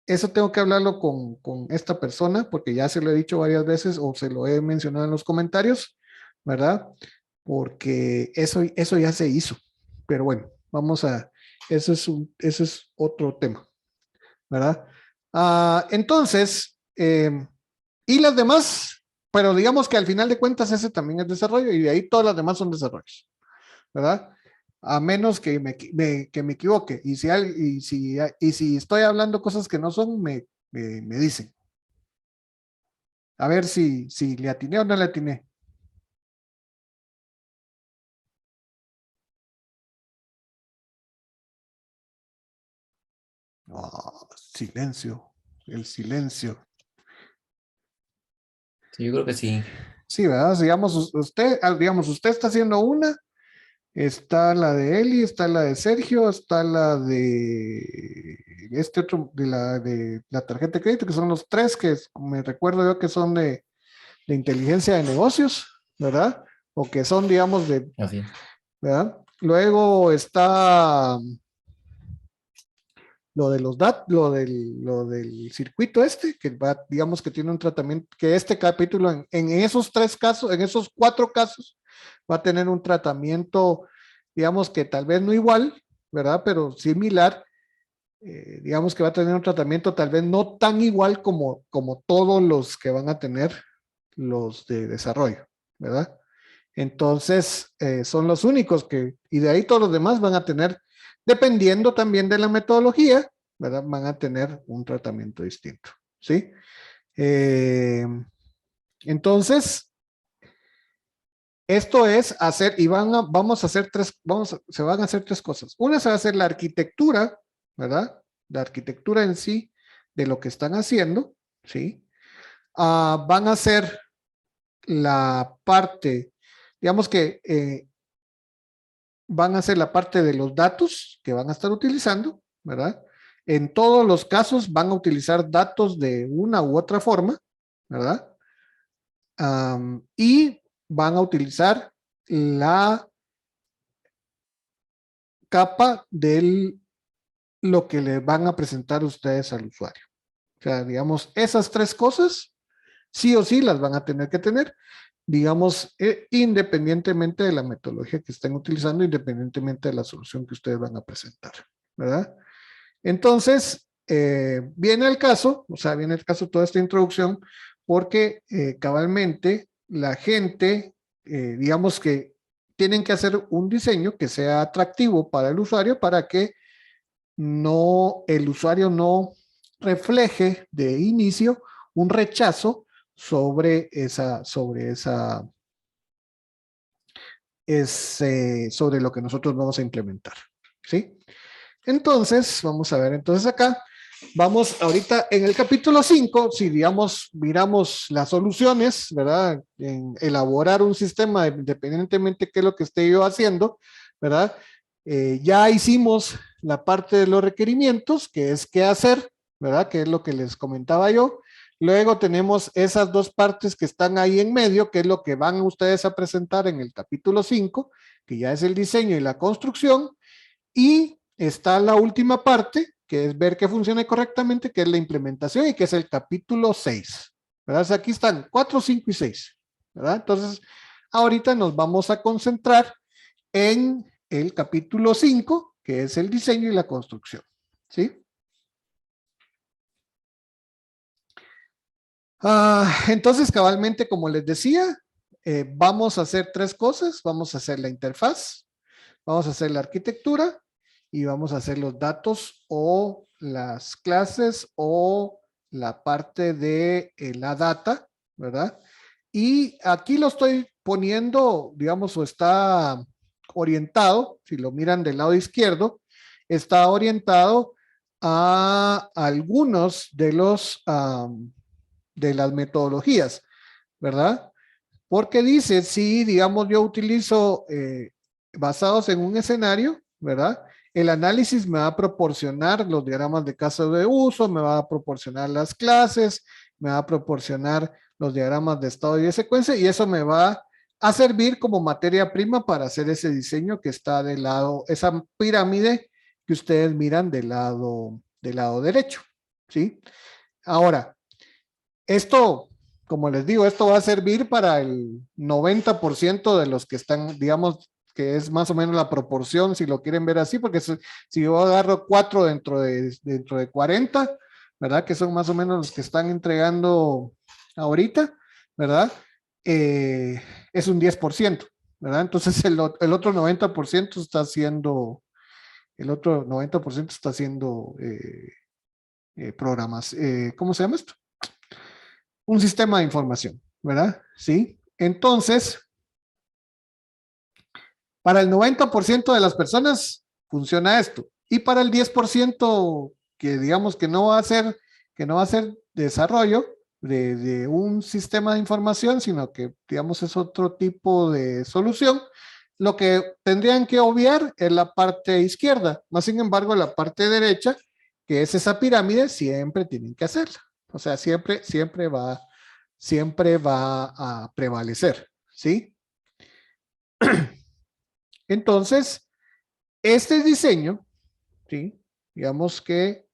eso tengo que hablarlo con esta persona, porque ya se lo he dicho varias veces o se lo he mencionado en los comentarios, ¿verdad? Porque eso ya se hizo. Pero bueno, eso es otro tema, ¿verdad? Entonces, y las demás, pero digamos que al final de cuentas ese también es desarrollo y de ahí todas las demás son desarrollos, ¿verdad? A menos que me equivoque. Y si estoy hablando cosas que no son, me dicen. A ver si le atiné o no le atiné. Silencio, el silencio. Sí, yo creo que sí. Sí, ¿verdad? Digamos, usted está haciendo una. Está la de Eli, está la de Sergio, está la de este otro, de la tarjeta de crédito, que son los tres que me recuerdo yo que son de inteligencia de negocios, ¿verdad? O que son, digamos, Así es. ¿verdad? Luego está lo del circuito este, que digamos que tiene un tratamiento, que este capítulo en esos tres casos, en esos cuatro casos, va a tener un tratamiento, digamos que tal vez no igual, ¿verdad? Pero similar, digamos que va a tener un tratamiento tal vez no tan igual como todos los que van a tener los de desarrollo, ¿verdad? Entonces, son los únicos y de ahí todos los demás van a tener, dependiendo también de la metodología, ¿verdad? Van a tener un tratamiento distinto, ¿sí? Eh, entonces, Esto es hacer, y vamos a hacer se van a hacer tres cosas. Una se va a hacer la arquitectura, ¿verdad? La arquitectura en sí de lo que están haciendo, ¿sí? Van a hacer la parte, digamos que van a hacer la parte de los datos que van a estar utilizando, ¿verdad? En todos los casos van a utilizar datos de una u otra forma, ¿verdad? Y van a utilizar la capa de lo que le van a presentar ustedes al usuario. O sea, digamos, esas tres cosas, sí o sí las van a tener que tener, digamos, independientemente de la metodología que estén utilizando, independientemente de la solución que ustedes van a presentar, ¿verdad? Entonces, viene el caso, o sea, viene el caso toda esta introducción, porque cabalmente la gente, digamos que tienen que hacer un diseño que sea atractivo para el usuario para que el usuario no refleje de inicio un rechazo sobre sobre lo que nosotros vamos a implementar, ¿sí? Entonces, vamos a ver, entonces acá, vamos ahorita en el capítulo 5, si digamos, miramos las soluciones, ¿verdad? En elaborar un sistema, independientemente de qué es lo que esté yo haciendo, ¿verdad? Ya hicimos la parte de los requerimientos, que es qué hacer, ¿verdad? Que es lo que les comentaba yo. Luego tenemos esas dos partes que están ahí en medio, que es lo que van ustedes a presentar en el capítulo 5, que ya es el diseño y la construcción. Y está la última parte, que es ver que funcione correctamente, que es la implementación y que es el capítulo 6. ¿Verdad? O sea, aquí están 4, 5 y 6. ¿Verdad? Entonces, ahorita nos vamos a concentrar en el capítulo 5, que es el diseño y la construcción. ¿Sí? Entonces, cabalmente, como les decía, vamos a hacer tres cosas. Vamos a hacer la interfaz, vamos a hacer la arquitectura y vamos a hacer los datos o las clases o la parte de la data, ¿verdad? Y aquí lo estoy poniendo, digamos, o está orientado, si lo miran del lado izquierdo, está orientado a algunos de de las metodologías, ¿verdad? Porque dice, si digamos yo utilizo basados en un escenario, ¿verdad? El análisis me va a proporcionar los diagramas de caso de uso, me va a proporcionar las clases, me va a proporcionar los diagramas de estado y de secuencia, y eso me va a servir como materia prima para hacer ese diseño que está del lado, esa pirámide que ustedes miran del lado derecho, ¿sí? Ahora, esto, como les digo, esto va a servir para el 90% de los que están, digamos, que es más o menos la proporción, si lo quieren ver así, porque si yo agarro 4 dentro de 40, ¿verdad? Que son más o menos los que están entregando ahorita, ¿verdad? Es un 10%, ¿verdad? Entonces el otro 90% está haciendo, programas, ¿cómo se llama esto? Un sistema de información, ¿verdad? Sí. Entonces, para el 90% de las personas funciona esto. Y para el 10% que digamos que no va a ser desarrollo de un sistema de información, sino que digamos es otro tipo de solución, lo que tendrían que obviar es la parte izquierda. Más sin embargo, la parte derecha, que es esa pirámide, siempre tienen que hacerla. O sea, siempre va a prevalecer, ¿sí? Entonces, este diseño, ¿sí? Digamos que,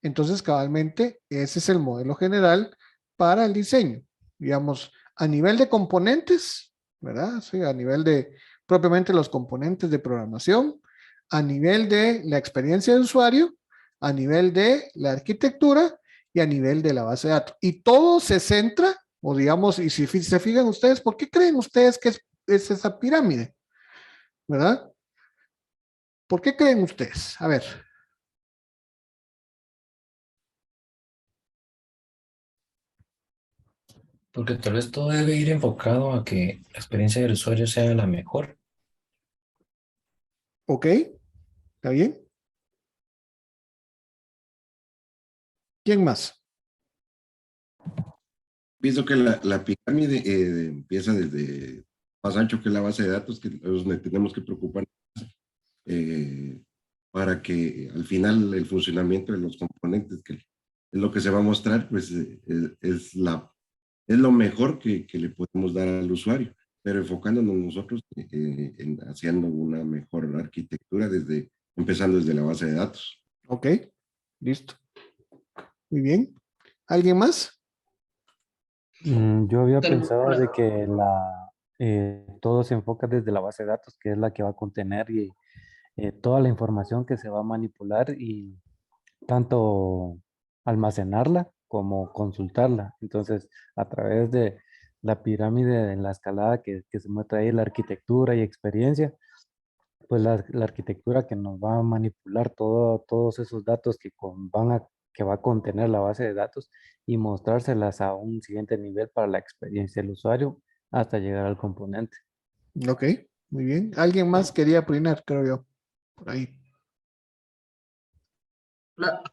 entonces cabalmente, ese es el modelo general para el diseño. Digamos, a nivel de componentes, ¿verdad? Sí, a nivel de propiamente los componentes de programación, a nivel de la experiencia de usuario, a nivel de la arquitectura y a nivel de la base de datos. Y todo se centra, o digamos, y si se fijan ustedes, ¿por qué creen ustedes que es esa pirámide? ¿Verdad? ¿Por qué creen ustedes? A ver. Porque tal vez todo debe ir enfocado a que la experiencia del usuario sea la mejor. ¿Ok? ¿Está bien? ¿Quién más? Pienso que la pirámide empieza desde más ancho que la base de datos, que es donde tenemos que preocupar eh, para que al final el funcionamiento de los componentes, que es lo que se va a mostrar, pues es lo mejor que le podemos dar al usuario, pero enfocándonos nosotros en haciendo una mejor arquitectura empezando desde la base de datos. Ok, listo. Muy bien. ¿Alguien más? Yo había Tal- pensado de que todo se enfoca desde la base de datos, que es la que va a contener toda la información que se va a manipular y tanto almacenarla como consultarla. Entonces, a través de la pirámide en la escalada que se muestra ahí, la arquitectura y experiencia, pues la arquitectura que nos va a manipular todos esos datos que va a contener la base de datos y mostrárselas a un siguiente nivel para la experiencia del usuario hasta llegar al componente. Ok, muy bien. ¿Alguien más quería opinar, creo yo? Por ahí.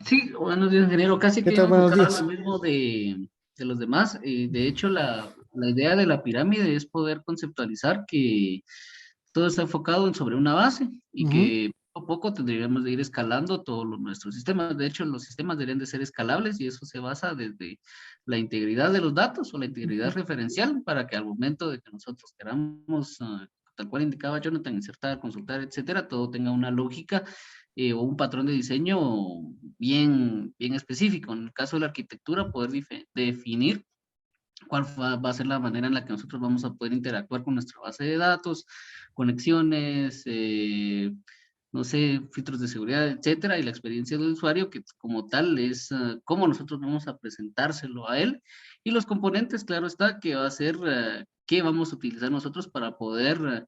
Sí, buenos días, ingeniero. Casi ¿Qué que tal? iba a Buenos enfocar días. lo mismo de los demás. De hecho, la idea de la pirámide es poder conceptualizar que todo está enfocado sobre una base y Ujú. que poco a poco tendríamos de ir escalando todos nuestros sistemas. De hecho, los sistemas deberían de ser escalables y eso se basa desde la integridad de los datos o la integridad referencial para que al momento de que nosotros queramos, tal cual indicaba Jonathan, insertar, consultar, etcétera, todo tenga una lógica o un patrón de diseño bien específico. En el caso de la arquitectura, poder definir cuál va a ser la manera en la que nosotros vamos a poder interactuar con nuestra base de datos, conexiones, no sé, filtros de seguridad, etcétera, y la experiencia del usuario, que como tal es cómo nosotros vamos a presentárselo a él, y los componentes, claro está, que va a ser qué vamos a utilizar nosotros para poder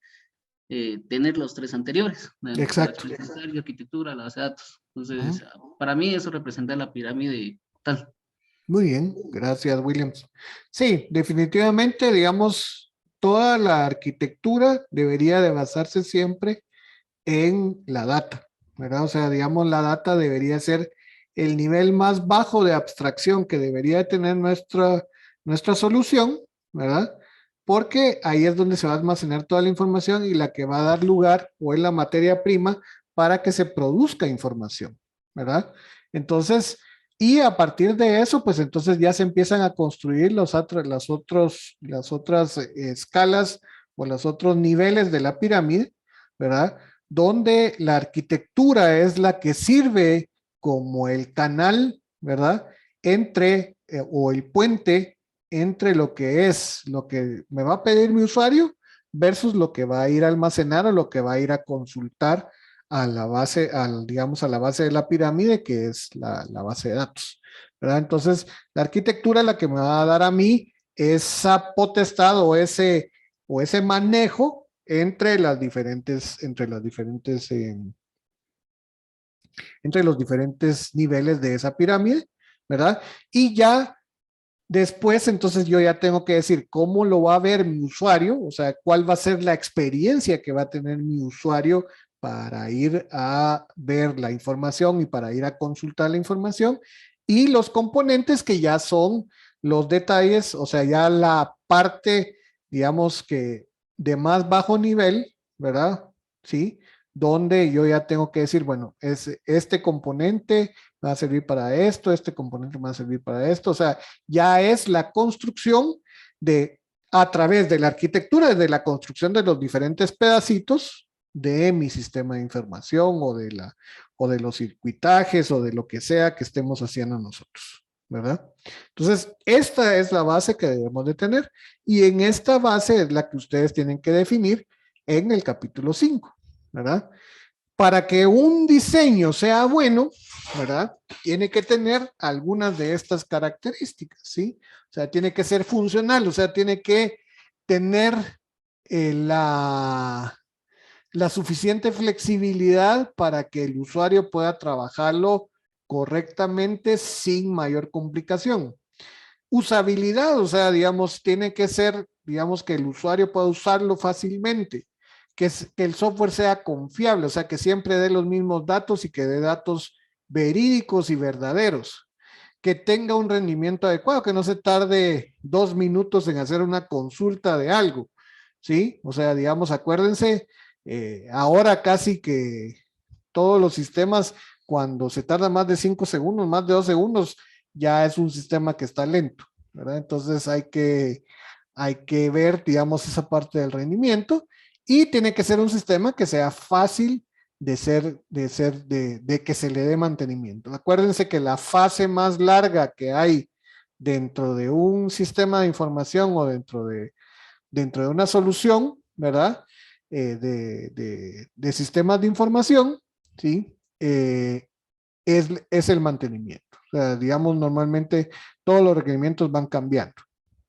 tener los tres anteriores, la Exacto. experiencia, la arquitectura, la base de datos. Ujú. Entonces, para mí eso representa la pirámide tal. Muy bien, gracias, Williams. Sí, definitivamente, digamos, toda la arquitectura debería de basarse siempre en la data, ¿verdad? O sea, digamos, la data debería ser el nivel más bajo de abstracción que debería tener nuestra solución, ¿verdad? Porque ahí es donde se va a almacenar toda la información y la que va a dar lugar o es la materia prima para que se produzca información, ¿verdad? Entonces, y a partir de eso, pues entonces ya se empiezan a construir las otras escalas o los otros niveles de la pirámide, ¿verdad? Donde la arquitectura es la que sirve como el canal, ¿verdad? Entre o el puente entre lo que es lo que me va a pedir mi usuario versus lo que va a ir a almacenar o lo que va a ir a consultar a la base, digamos, a la base de la pirámide, que es la base de datos, ¿verdad? Entonces, la arquitectura la que me va a dar a mí esa potestad o ese manejo entre los diferentes niveles de esa pirámide, ¿verdad? Y ya después, entonces yo ya tengo que decir cómo lo va a ver mi usuario, o sea, cuál va a ser la experiencia que va a tener mi usuario para ir a ver la información y para ir a consultar la información, y los componentes que ya son los detalles, o sea, ya la parte, digamos que de más bajo nivel, ¿verdad? Sí, donde yo ya tengo que decir, bueno, es este componente va a servir para esto, este componente va a servir para esto, o sea, ya es la construcción de, a través de la arquitectura, de la construcción de los diferentes pedacitos de mi sistema de información o de los circuitajes o de lo que sea que estemos haciendo nosotros, ¿verdad? Entonces, esta es la base que debemos de tener y en esta base es la que ustedes tienen que definir en el capítulo 5, ¿verdad? Para que un diseño sea bueno, ¿verdad? Tiene que tener algunas de estas características, ¿sí? O sea, tiene que ser funcional, o sea, tiene que tener la suficiente flexibilidad para que el usuario pueda trabajarlo correctamente sin mayor complicación. usabilidad, o sea, digamos, tiene que ser, digamos, que el usuario pueda usarlo fácilmente, que el software sea confiable, o sea, que siempre dé los mismos datos y que dé datos verídicos y verdaderos, que tenga un rendimiento adecuado, que no se tarde 2 minutos en hacer una consulta de algo, ¿sí? O sea, digamos, acuérdense, ahora casi que todos los sistemas, cuando se tarda más de 5 segundos, más de 2 segundos, ya es un sistema que está lento, ¿verdad? Entonces hay que ver, digamos, esa parte del rendimiento y tiene que ser un sistema que sea fácil de que se le dé mantenimiento. Acuérdense que la fase más larga que hay dentro de un sistema de información o dentro de una solución, ¿verdad? De sistemas de información, ¿sí? Es el mantenimiento. O sea, digamos, normalmente todos los requerimientos van cambiando,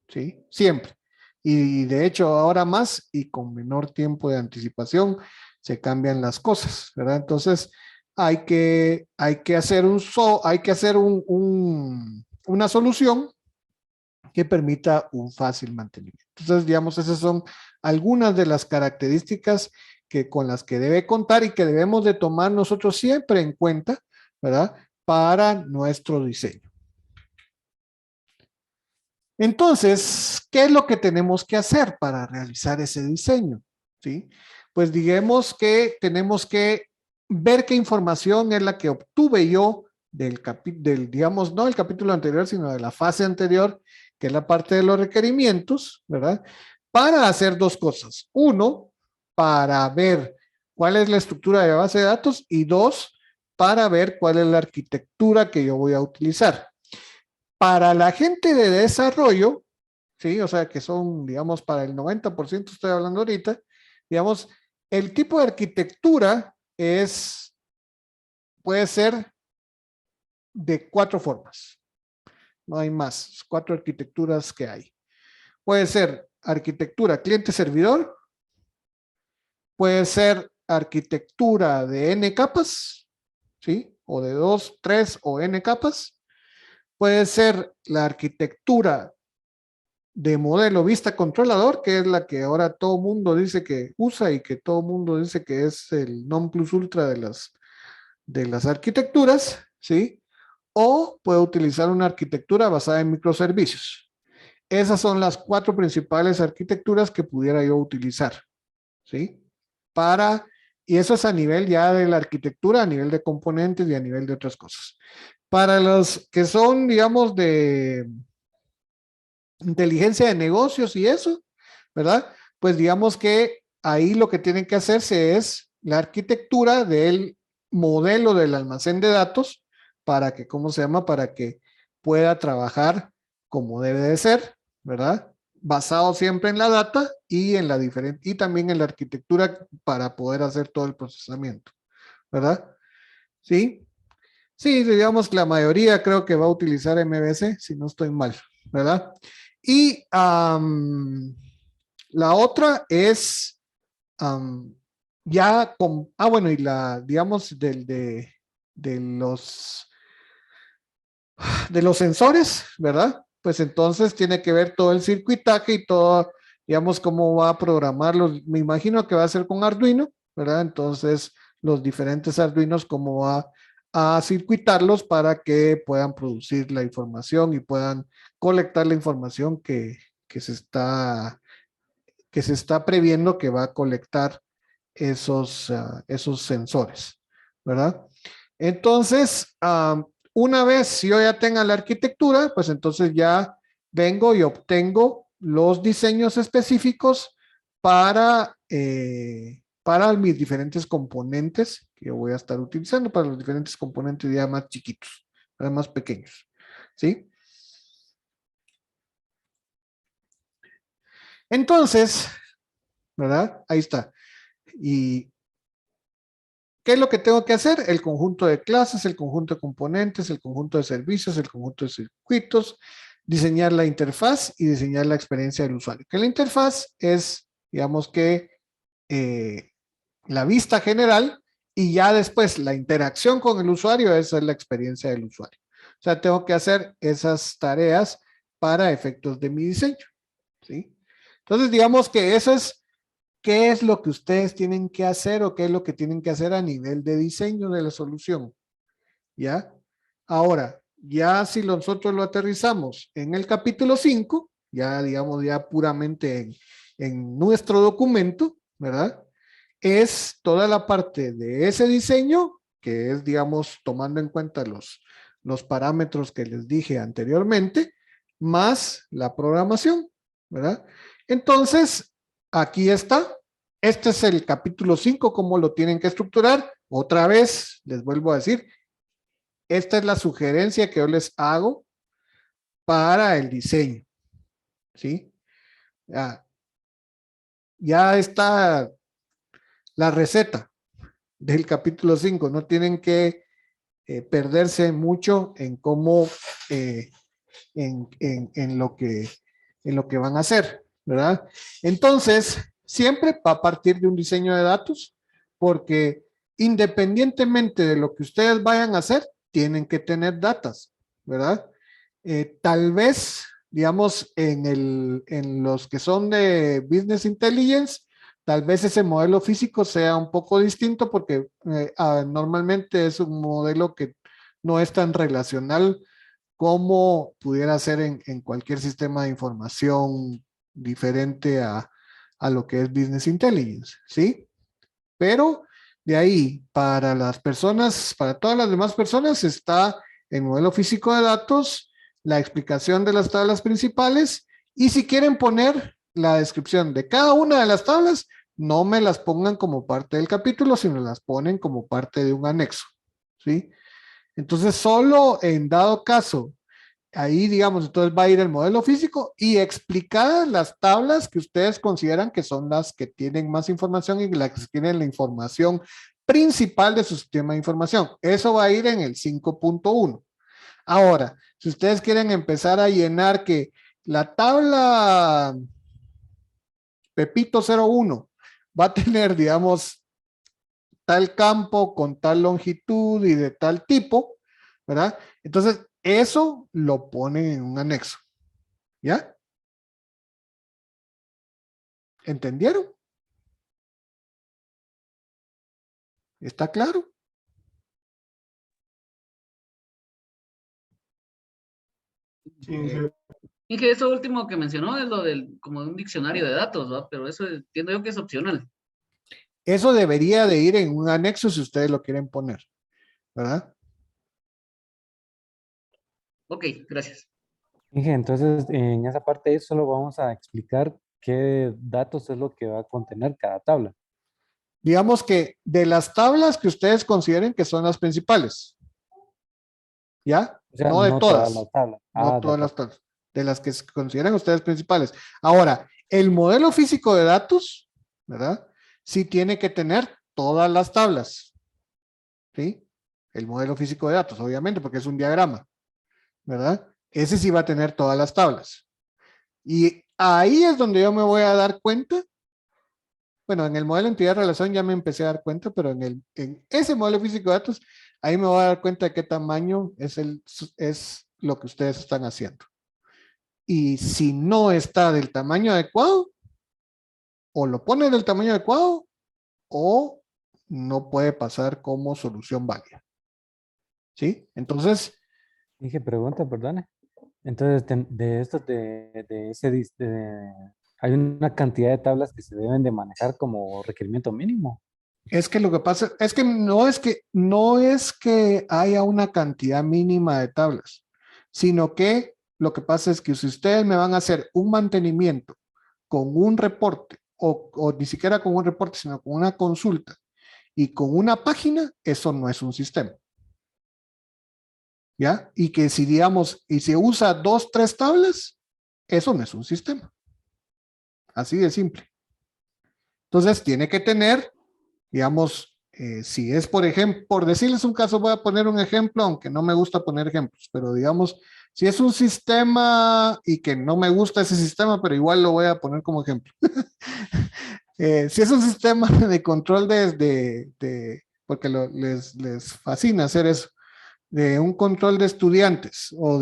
¿sí? Siempre. Y de hecho, ahora más y con menor tiempo de anticipación se cambian las cosas, ¿verdad? Entonces, hay que hacer una solución que permita un fácil mantenimiento. Entonces, digamos, esas son algunas de las características con las que debe contar y que debemos de tomar nosotros siempre en cuenta, ¿verdad? Para nuestro diseño. Entonces, ¿qué es lo que tenemos que hacer para realizar ese diseño? ¿Sí? Pues digamos que tenemos que ver qué información es la que obtuve yo digamos, no del capítulo anterior, sino de la fase anterior, que es la parte de los requerimientos, ¿verdad? Para hacer dos cosas. Uno, para ver cuál es la estructura de la base de datos y dos, para ver cuál es la arquitectura que yo voy a utilizar. Para la gente de desarrollo, ¿sí? O sea, que son, digamos, para el 90% estoy hablando ahorita, digamos, el tipo de arquitectura puede ser de 4 formas. No hay más, 4 arquitecturas que hay. Puede ser arquitectura cliente-servidor, puede ser arquitectura de N capas, ¿sí? O de 2, 3 o N capas. Puede ser la arquitectura de modelo vista controlador, que es la que ahora todo mundo dice que usa y que todo mundo dice que es el non plus ultra de las arquitecturas, ¿sí? O puede utilizar una arquitectura basada en microservicios. Esas son las 4 principales arquitecturas que pudiera yo utilizar, ¿sí? Y eso es a nivel ya de la arquitectura, a nivel de componentes y a nivel de otras cosas. Para los que son, digamos, de inteligencia de negocios y eso, ¿verdad? Pues digamos que ahí lo que tienen que hacerse es la arquitectura del modelo del almacén de datos para que, ¿cómo se llama? Para que pueda trabajar como debe de ser, ¿verdad? Basado siempre en la data y y también en la arquitectura para poder hacer todo el procesamiento, ¿verdad? ¿Sí? Sí, digamos que la mayoría creo que va a utilizar MVC, si no estoy mal, ¿verdad? Y la otra es ya con, bueno, y digamos, de los sensores, ¿verdad? Pues entonces tiene que ver todo el circuitaje y todo, digamos, cómo va a programarlos. Me imagino que va a ser con Arduino, ¿verdad? Entonces, los diferentes Arduinos, cómo va a circuitarlos para que puedan producir la información y puedan colectar la información que se está previendo que va a colectar esos sensores, ¿verdad? Entonces, una vez yo ya tenga la arquitectura, pues entonces ya vengo y obtengo los diseños específicos para mis diferentes componentes que yo voy a estar utilizando, para los diferentes componentes ya más chiquitos, más pequeños, ¿sí? Entonces, ¿verdad? Ahí está. ¿Y qué es lo que tengo que hacer? El conjunto de clases, el conjunto de componentes, el conjunto de servicios, el conjunto de circuitos, diseñar la interfaz y diseñar la experiencia del usuario. Que la interfaz es, digamos que, la vista general y ya después la interacción con el usuario, esa es la experiencia del usuario. O sea, tengo que hacer esas tareas para efectos de mi diseño, ¿sí? Entonces, digamos que eso es qué es lo que ustedes tienen que hacer o qué es lo que tienen que hacer a nivel de diseño de la solución, ¿ya? Ahora, ya si nosotros lo aterrizamos en el capítulo 5, ya digamos ya puramente en nuestro documento, ¿verdad? Es toda la parte de ese diseño, que es, digamos, tomando en cuenta los parámetros que les dije anteriormente, más la programación, ¿verdad? Entonces, aquí está. Este es el capítulo 5, cómo lo tienen que estructurar. Otra vez, les vuelvo a decir, esta es la sugerencia que yo les hago para el diseño, ¿sí? Ya está la receta del capítulo 5. No tienen que perderse mucho en cómo, en lo que van a hacer, ¿verdad? Entonces, siempre va a partir de un diseño de datos, porque independientemente de lo que ustedes vayan a hacer, tienen que tener datas, ¿verdad? Tal vez, digamos, en los que son de Business Intelligence, tal vez ese modelo físico sea un poco distinto porque normalmente es un modelo que no es tan relacional como pudiera ser en cualquier sistema de información diferente a lo que es Business Intelligence, ¿sí? Pero de ahí, para las personas, para todas las demás personas, está el modelo físico de datos, la explicación de las tablas principales, y si quieren poner la descripción de cada una de las tablas, no me las pongan como parte del capítulo, sino las ponen como parte de un anexo, ¿sí? Entonces, solo en dado caso, ahí digamos, entonces va a ir el modelo físico y explicadas las tablas que ustedes consideran que son las que tienen más información y las que tienen la información principal de su sistema de información. Eso va a ir en el 5.1. Ahora, si ustedes quieren empezar a llenar que la tabla Pepito 01 va a tener, digamos, tal campo con tal longitud y de tal tipo, ¿verdad? Entonces, eso lo ponen en un anexo. ¿Ya? ¿Entendieron? ¿Está claro? Y que eso último que mencionó es lo del, como de un diccionario de datos, ¿va? Pero eso entiendo yo que es opcional. Eso debería de ir en un anexo si ustedes lo quieren poner, ¿verdad? Ok, gracias. Inge, entonces en esa parte solo vamos a explicar qué datos es lo que va a contener cada tabla. Digamos que de las tablas que ustedes consideren que son las principales, ¿ya? O sea, No de no todas todas, las tablas. no Ah, de todas las acuerdo. tablas, de las que se consideran ustedes principales. Ahora, el modelo físico de datos, ¿verdad? Sí tiene que tener todas las tablas, ¿sí? El modelo físico de datos, obviamente, porque es un diagrama, ¿verdad? Ese sí va a tener todas las tablas. Y ahí es donde yo me voy a dar cuenta. Bueno, en el modelo entidad de relación ya me empecé a dar cuenta, pero en ese modelo físico de datos, ahí me voy a dar cuenta de qué tamaño es lo que ustedes están haciendo. Y si no está del tamaño adecuado, o lo ponen del tamaño adecuado, o no puede pasar como solución válida. ¿Sí? Entonces, Inge, pregunta, perdone. Entonces, de estos, de ese, hay una cantidad de tablas que se deben de manejar como requerimiento mínimo. es que lo que pasa es que no es que haya una cantidad mínima de tablas, sino que lo que pasa es que si ustedes me van a hacer un mantenimiento con un reporte o ni siquiera con un reporte, sino con una consulta y con una página, eso no es un sistema. ¿Ya? Y que si digamos, y si usa 2, 3 tablas, eso no es un sistema. Así de simple. Entonces tiene que tener, digamos, si es por ejemplo, por decirles un caso, voy a poner un ejemplo, aunque no me gusta poner ejemplos, pero digamos, si es un sistema y que no me gusta ese sistema, pero igual lo voy a poner como ejemplo. Si es un sistema de control porque les fascina hacer eso, de un control de estudiantes o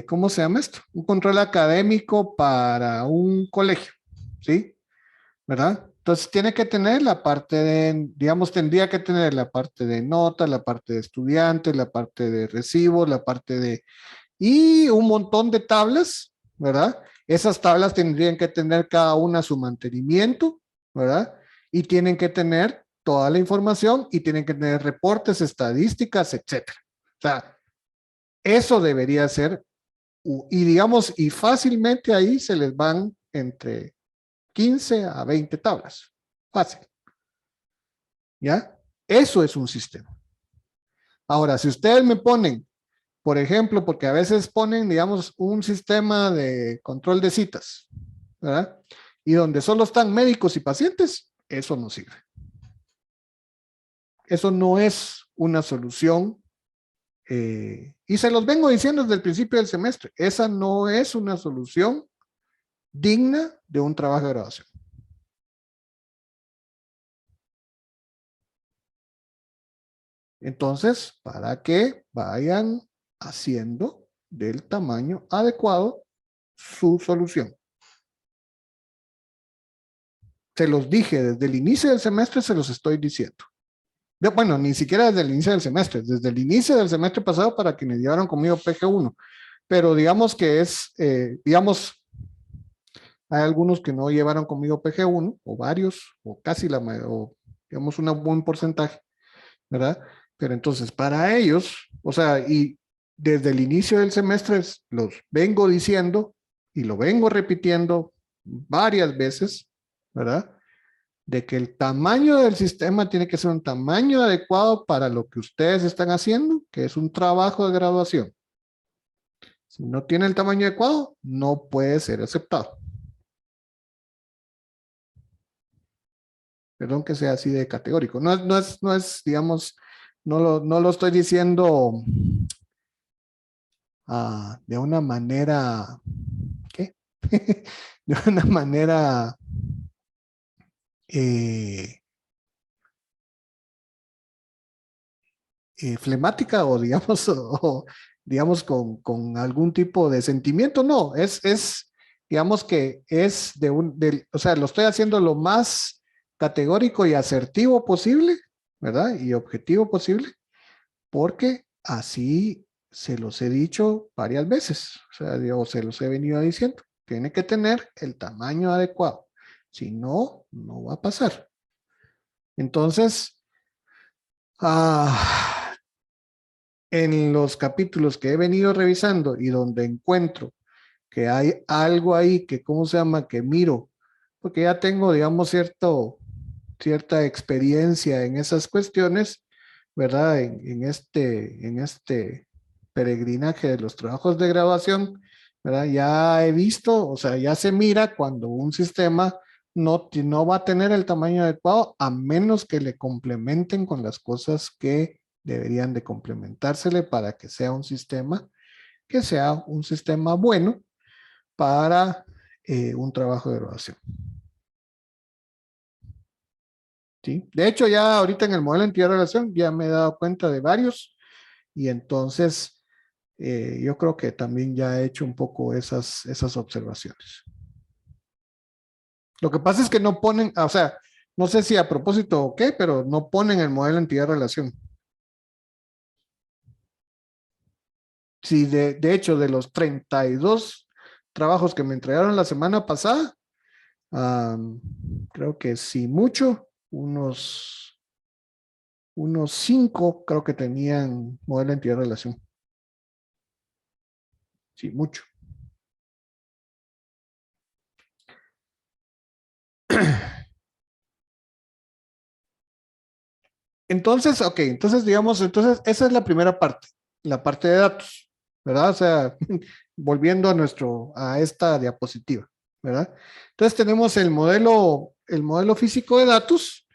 ¿cómo se llama esto? Un control académico para un colegio, ¿sí? ¿Verdad? Entonces tiene que tener la parte de, digamos, tendría que tener la parte de notas, la parte de estudiantes, la parte de recibos, la parte de, y un montón de tablas, ¿verdad? Esas tablas tendrían que tener cada una su mantenimiento, ¿verdad? Y tienen que tener toda la información y tienen que tener reportes, estadísticas, etcétera. O sea, eso debería ser, y digamos, y fácilmente ahí se les van entre 15 a 20 tablas. Fácil. ¿Ya? Eso es un sistema. Ahora, si ustedes me ponen, por ejemplo, porque a veces ponen, digamos, un sistema de control de citas, ¿verdad? Y donde solo están médicos y pacientes, eso no sirve. Eso no es una solución. Y se los vengo diciendo desde el principio del semestre. Esa no es una solución digna de un trabajo de graduación. Entonces, para que vayan haciendo del tamaño adecuado su solución. Se los dije desde el inicio del semestre, se los estoy diciendo. Bueno, ni siquiera desde el inicio del semestre, desde el inicio del semestre pasado para quienes llevaron conmigo PG1. Pero digamos que es, digamos, hay algunos que no llevaron conmigo PG1, o varios, o casi la mayoría, o digamos un buen porcentaje, ¿verdad? Pero entonces para ellos, o sea, y desde el inicio del semestre los vengo diciendo y lo vengo repitiendo varias veces, ¿verdad? De que el tamaño del sistema tiene que ser un tamaño adecuado para lo que ustedes están haciendo, que es un trabajo de graduación. Si no tiene el tamaño adecuado, no puede ser aceptado. Perdón que sea así de categórico. No es digamos, no lo estoy diciendo de una manera, ¿qué? De una manera flemática o digamos, o, digamos con algún tipo de sentimiento. No, digamos que es o sea, lo estoy haciendo lo más categórico y asertivo posible, ¿verdad? Y objetivo posible, porque así se los he dicho varias veces, o sea, yo se los he venido diciendo, tiene que tener el tamaño adecuado, si no, no va a pasar. Entonces, en los capítulos que he venido revisando y donde encuentro que hay algo ahí que, ¿cómo se llama? Que miro, porque ya tengo, digamos, cierta experiencia en esas cuestiones, ¿verdad? En este peregrinaje de los trabajos de graduación, ¿verdad? Ya he visto, o sea, ya se mira cuando un sistema no va a tener el tamaño adecuado a menos que le complementen con las cosas que deberían de complementársele para que sea un sistema bueno para un trabajo de graduación. ¿Sí? De hecho, ya ahorita en el modelo de entidad de relación ya me he dado cuenta de varios y entonces yo creo que también ya he hecho un poco esas observaciones. Lo que pasa es que no ponen, o sea, no sé si a propósito o qué, pero no ponen el modelo de entidad de relación. Sí, de hecho, de los 32 trabajos que me entregaron la semana pasada, creo que sí mucho, unos 5 creo que tenían modelo de entidad de relación. Sí, mucho. Entonces, ok, entonces digamos, entonces esa es la primera parte, la parte de datos, ¿verdad? O sea, volviendo a esta diapositiva, ¿verdad? Entonces tenemos el modelo físico de datos,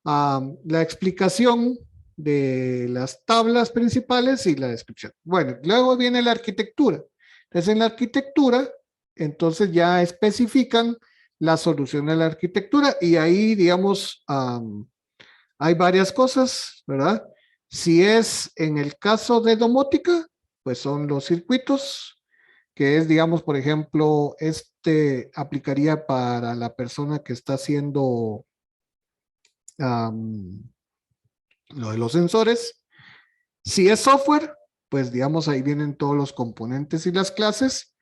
la explicación de las tablas principales y la descripción. Bueno, luego viene la arquitectura. Entonces en la arquitectura, entonces ya especifican la solución de la arquitectura y ahí, digamos, hay varias cosas, ¿verdad? Si es en el caso de domótica, pues son los circuitos, que es, digamos, por ejemplo, este aplicaría para la persona que está haciendo lo de los sensores. Si es software, pues digamos, ahí vienen todos los componentes y las clases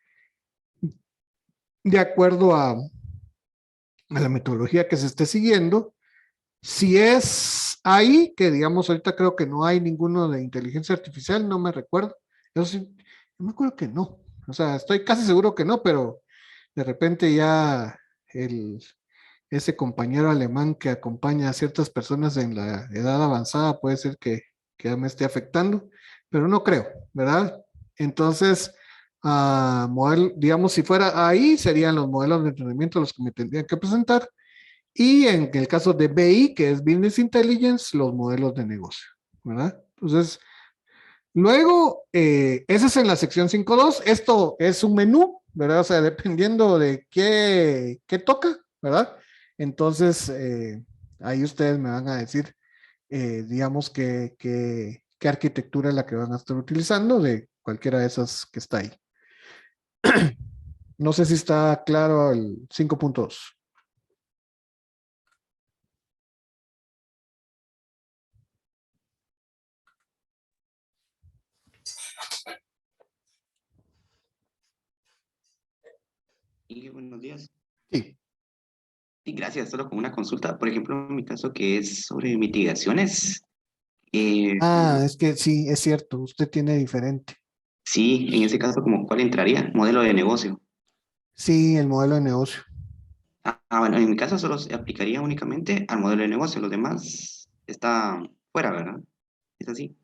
de acuerdo a la metodología que se esté siguiendo. Si es ahí, que digamos, ahorita creo que no hay ninguno de inteligencia artificial, no me recuerdo. Yo sí, yo me acuerdo que no. O sea, estoy casi seguro que no, pero de repente ya ese compañero alemán que acompaña a ciertas personas en la edad avanzada puede ser que ya me esté afectando, pero no creo, ¿verdad? Entonces, digamos, si fuera ahí, serían los modelos de entrenamiento los que me tendrían que presentar. Y en el caso de BI, que es Business Intelligence, los modelos de negocio, ¿verdad? Entonces, luego, ese es en la sección 5.2. Esto es un menú, ¿verdad? O sea, dependiendo de qué toca, ¿verdad? Entonces, ahí ustedes me van a decir, digamos, qué arquitectura es la que van a estar utilizando de cualquiera de esas que está ahí. No sé si está claro el 5.2. Y buenos días. Sí. Sí, gracias. Solo con una consulta. Por ejemplo, en mi caso que es sobre mitigaciones. Es que sí, es cierto, usted tiene diferente. Sí, en ese caso, ¿como cuál entraría? Modelo de negocio. Sí, el modelo de negocio. Bueno, en mi caso solo se aplicaría únicamente al modelo de negocio. Los demás está fuera, ¿verdad? Es así.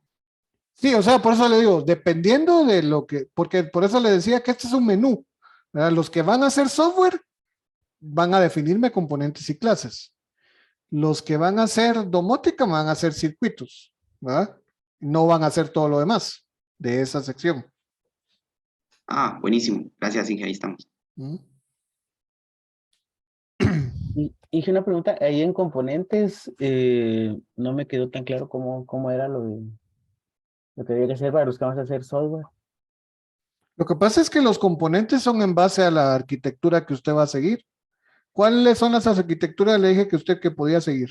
Sí, o sea, por eso le digo, dependiendo de lo que, porque por eso le decía que este es un menú, ¿verdad? Los que van a hacer software van a definirme componentes y clases. Los que van a hacer domótica van a hacer circuitos, ¿verdad? No van a hacer todo lo demás de esa sección. Buenísimo. Gracias, Inge. Ahí estamos. ¿Mm? Y hice una pregunta, ahí en componentes, no me quedó tan claro cómo era lo que había que hacer para los que vamos a hacer software. Lo que pasa es que los componentes son en base a la arquitectura que usted va a seguir. ¿Cuáles son las arquitecturas? Le dije que usted que podía seguir.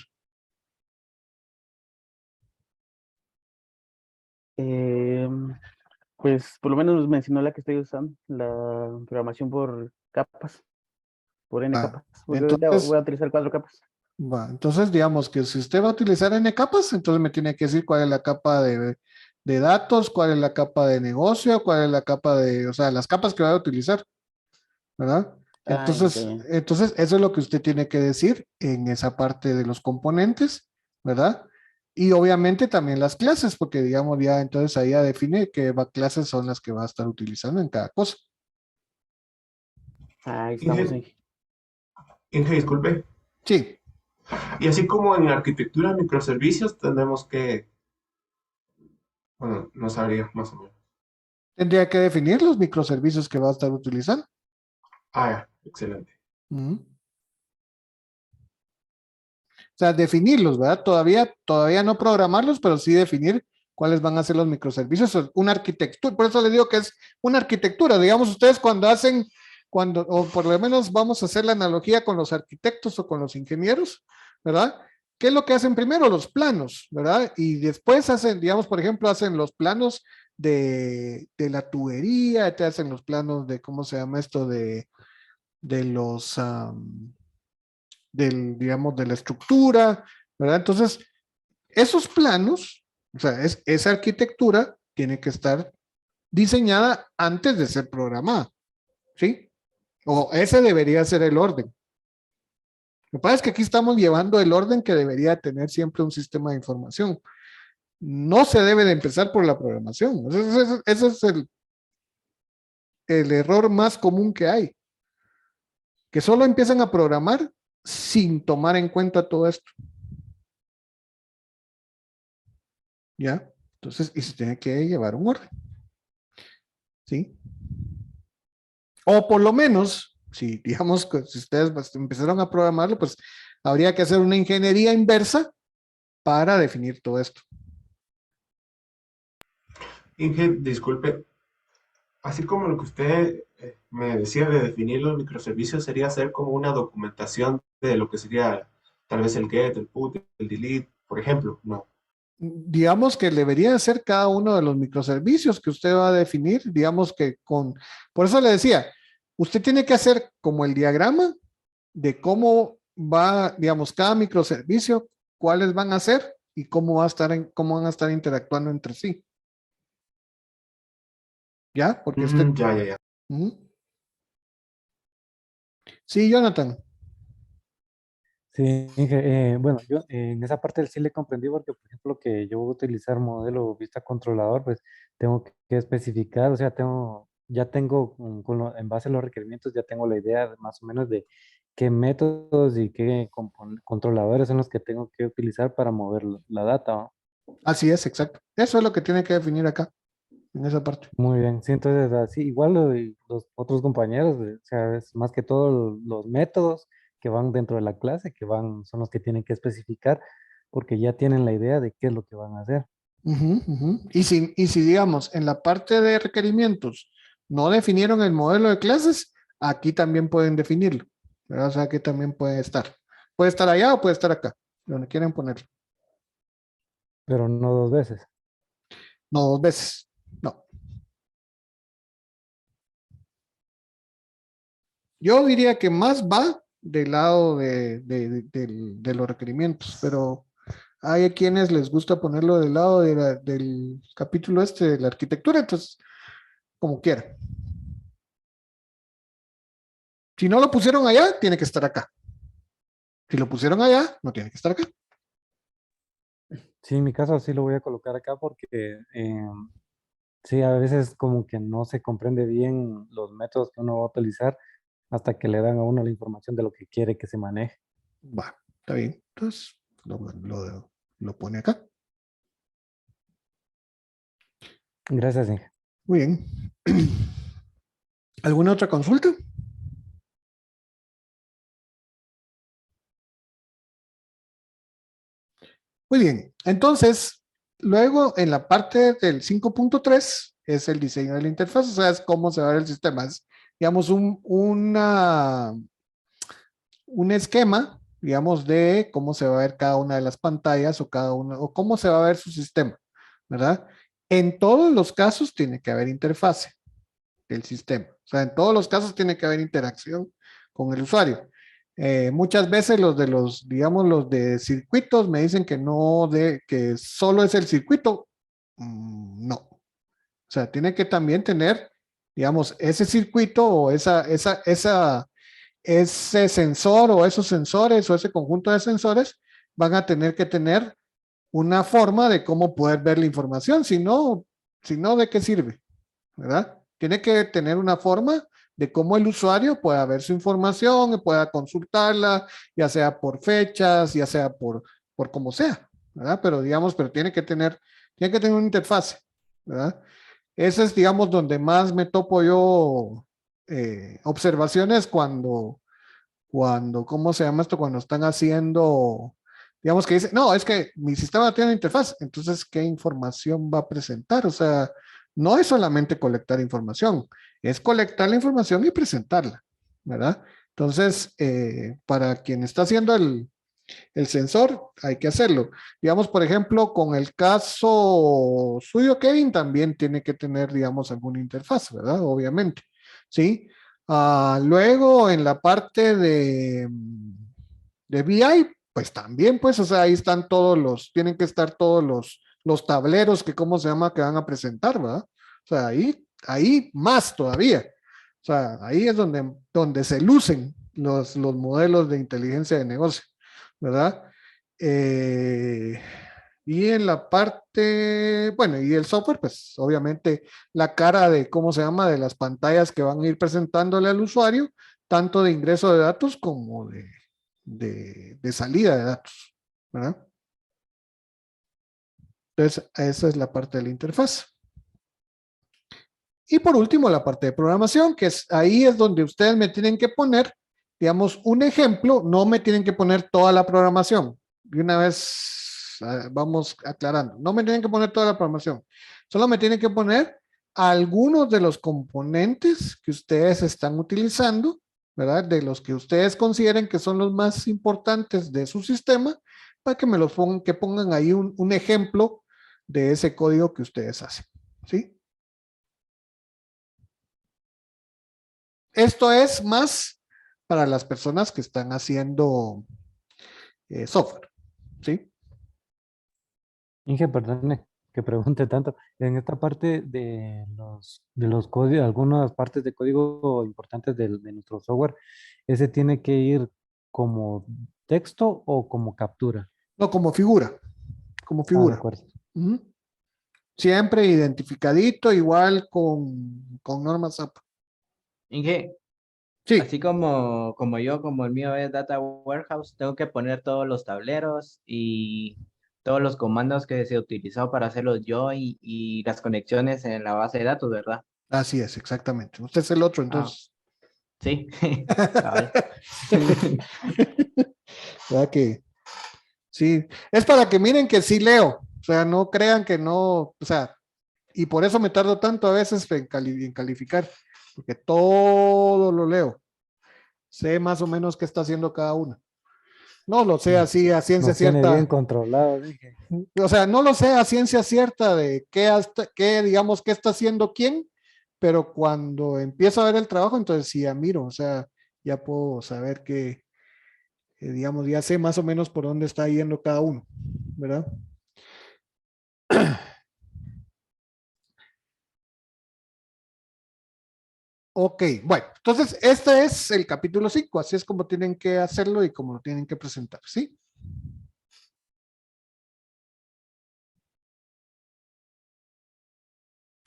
Eh, pues por lo menos mencionó la que estoy usando, la programación por capas, por N Ah, capas, porque ahorita entonces, voy a utilizar 4 capas. entonces digamos que si usted va a utilizar N capas, entonces me tiene que decir cuál es la capa de datos, cuál es la capa de negocio, cuál es la capa de, o sea, las capas que va a utilizar, ¿verdad? Ya, Entonces, ya. eso es lo que usted tiene que decir en esa parte de los componentes, ¿verdad? Y obviamente también las clases, porque digamos ya entonces ahí ya define qué clases son las que va a estar utilizando en cada cosa. Ahí estamos. Inge, Inge, disculpe. Sí. Y así como en arquitectura de microservicios tenemos que, bueno, no sabría más o menos. Tendría que definir los microservicios que va a estar utilizando. Ya, excelente. O sea, definirlos, ¿verdad? Todavía no programarlos, pero sí definir cuáles van a ser los microservicios. Una arquitectura, por eso les digo que es una arquitectura. Digamos, ustedes o por lo menos vamos a hacer la analogía con los arquitectos o con los ingenieros, ¿verdad? ¿Qué es lo que hacen primero? Los planos, ¿verdad? Y después hacen, digamos, por ejemplo, hacen los planos de la tubería, te hacen los planos de, ¿cómo se llama esto? De los, digamos, de la estructura, ¿verdad? Entonces, esos planos, o sea, esa arquitectura tiene que estar diseñada antes de ser programada, ¿sí? O ese debería ser el orden. Lo que pasa es que aquí estamos llevando el orden que debería tener siempre un sistema de información. No se debe de empezar por la programación. Ese es el error más común que hay. Que solo empiezan a programar sin tomar en cuenta todo esto. ¿Ya? Entonces, y se tiene que llevar un orden. ¿Sí? O por lo menos, si digamos que si ustedes empezaron a programarlo, pues habría que hacer una ingeniería inversa para definir todo esto. Inge, disculpe, así como lo que usted me decía de definir los microservicios, sería hacer como una documentación de lo que sería tal vez el get, el put, el delete, por ejemplo, ¿no? Digamos que debería ser cada uno de los microservicios que usted va a definir, digamos que por eso le decía, usted tiene que hacer como el diagrama de cómo va, digamos, cada microservicio, cuáles van a ser y cómo cómo van a estar interactuando entre sí. ¿Ya? Porque Ya. Ujú. Sí, Jonathan. Sí, bueno, yo en esa parte sí le comprendí porque, por ejemplo, que yo voy a utilizar modelo vista controlador, pues tengo que especificar, o sea, ya tengo, en base a los requerimientos, ya tengo la idea más o menos de qué métodos y qué controladores son los que tengo que utilizar para mover la data, ¿no? Así es, exacto. Eso es lo que tiene que definir acá, en esa parte. Muy bien, sí, entonces así, igual lo de los otros compañeros, o sea, es más que todo los métodos que van dentro de la clase, son los que tienen que especificar, porque ya tienen la idea de qué es lo que van a hacer. Ujú, ujú. Y si, digamos, en la parte de requerimientos no definieron el modelo de clases, aquí también pueden definirlo, ¿verdad? O sea, aquí también puede estar. Puede estar allá o puede estar acá, donde quieren ponerlo. Pero no dos veces. No dos veces, no. Yo diría que más va del lado de los requerimientos, pero hay a quienes les gusta ponerlo del lado del capítulo de la arquitectura, entonces, como quieran. Si no lo pusieron allá, tiene que estar acá. Si lo pusieron allá, no tiene que estar acá. Sí, en mi caso sí lo voy a colocar acá porque sí, a veces como que no se comprende bien los métodos que uno va a utilizar hasta que le dan a uno la información de lo que quiere que se maneje. Va, está bien. Entonces, lo pone acá. Gracias, Inge. Muy bien. ¿Alguna otra consulta? Muy bien. Entonces, luego en la parte del 5.3 es el diseño de la interfaz, o sea, es cómo se va a ver el sistema. Es, digamos, un esquema, digamos, de cómo se va a ver cada una de las pantallas o cómo se va a ver su sistema, ¿verdad? En todos los casos tiene que haber interfase del sistema. O sea, en todos los casos tiene que haber interacción con el usuario. Muchas veces digamos, los de circuitos me dicen que solo es el circuito. No. O sea, tiene que también tener, digamos, ese circuito o ese sensor o esos sensores o ese conjunto de sensores van a tener que tener una forma de cómo poder ver la información. Si no, ¿de qué sirve? ¿Verdad? Tiene que tener una forma de cómo el usuario pueda ver su información y pueda consultarla, ya sea por fechas, ya sea por como sea, ¿verdad? Pero tiene que tener una interfase, ¿verdad? Ese es, digamos, donde más me topo yo observaciones ¿cómo se llama esto? Cuando están haciendo, digamos que dice, no, es que mi sistema no tiene interfaz, entonces, ¿qué información va a presentar? O sea, no es solamente colectar información, es colectar la información y presentarla, ¿verdad? Entonces, para quien está haciendo el sensor, hay que hacerlo. Digamos, por ejemplo, con el caso suyo, Kevin, también tiene que tener, digamos, alguna interfaz, ¿verdad? Obviamente, ¿sí? Luego, en la parte de BI, pues también, pues, o sea, ahí están tienen que estar todos los tableros ¿cómo se llama? Que van a presentar, ¿verdad? O sea, ahí más todavía. O sea, ahí es donde se lucen los modelos de inteligencia de negocio, ¿verdad? Eh, y en la parte, bueno, y el software, pues obviamente la cara de, ¿cómo se llama? De las pantallas que van a ir presentándole al usuario, tanto de ingreso de datos como de salida de datos, ¿verdad? Entonces, esa es la parte de la interfaz. Y por último, la parte de programación, ahí es donde ustedes me tienen que poner, digamos, un ejemplo, no me tienen que poner toda la programación. De una vez vamos aclarando, no me tienen que poner toda la programación, solo me tienen que poner, algunos de los componentes que ustedes están utilizando, ¿verdad? De los que ustedes consideren que son los más importantes de su sistema, para que me los pongan, que pongan ahí un ejemplo de ese código que ustedes hacen, ¿sí? Esto es más para las personas que están haciendo software, ¿sí? Inge, perdone que pregunte tanto. En esta parte de los códigos, algunas partes de código importantes de nuestro software, ¿ese tiene que ir como texto o como captura? No, como figura, como Ah, de figura. acuerdo. Ujú. Siempre identificadito, igual con normas APA. Inge, Sí, así como yo, como el mío es Data Warehouse, tengo que poner todos los tableros y todos los comandos que se utilizó para hacerlos yo y las conexiones en la base de datos, ¿verdad? así es, exactamente. Usted es el otro, Ah, entonces. sí. Cabal. ¿Verdad que sí? Es para que miren que sí leo. O sea, no crean que no, o sea, y por eso me tardo tanto a veces en calificar, porque todo lo leo. Sé más o menos qué está haciendo cada uno. No lo sé así a ciencia Nos tiene bien cierta. controlados, dije. O sea, no lo sé a ciencia cierta de qué, digamos, qué está haciendo quién, pero cuando empiezo a ver el trabajo, entonces sí, ya miro, o sea, ya puedo saber que, digamos, ya sé más o menos por dónde está yendo cada uno, ¿verdad? Ok, bueno, entonces este es el capítulo 5, así es como tienen que hacerlo y como lo tienen que presentar, ¿sí?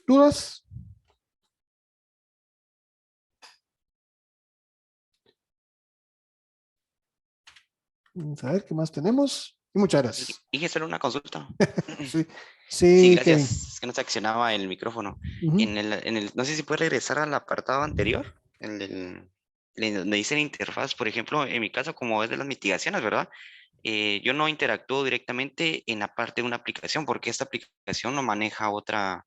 ¿Dudas? Vamos a ver qué más tenemos. Y muchas gracias. Dije solo una consulta. Sí, Sí, sí, Kevin. gracias. Es que no se accionaba el micrófono. Ujú. No sé si puede regresar al apartado anterior, donde dice la interfaz, por ejemplo, en mi caso, como es de las mitigaciones, ¿verdad? Yo no interactúo directamente en la parte de una aplicación, porque esta aplicación no maneja otra,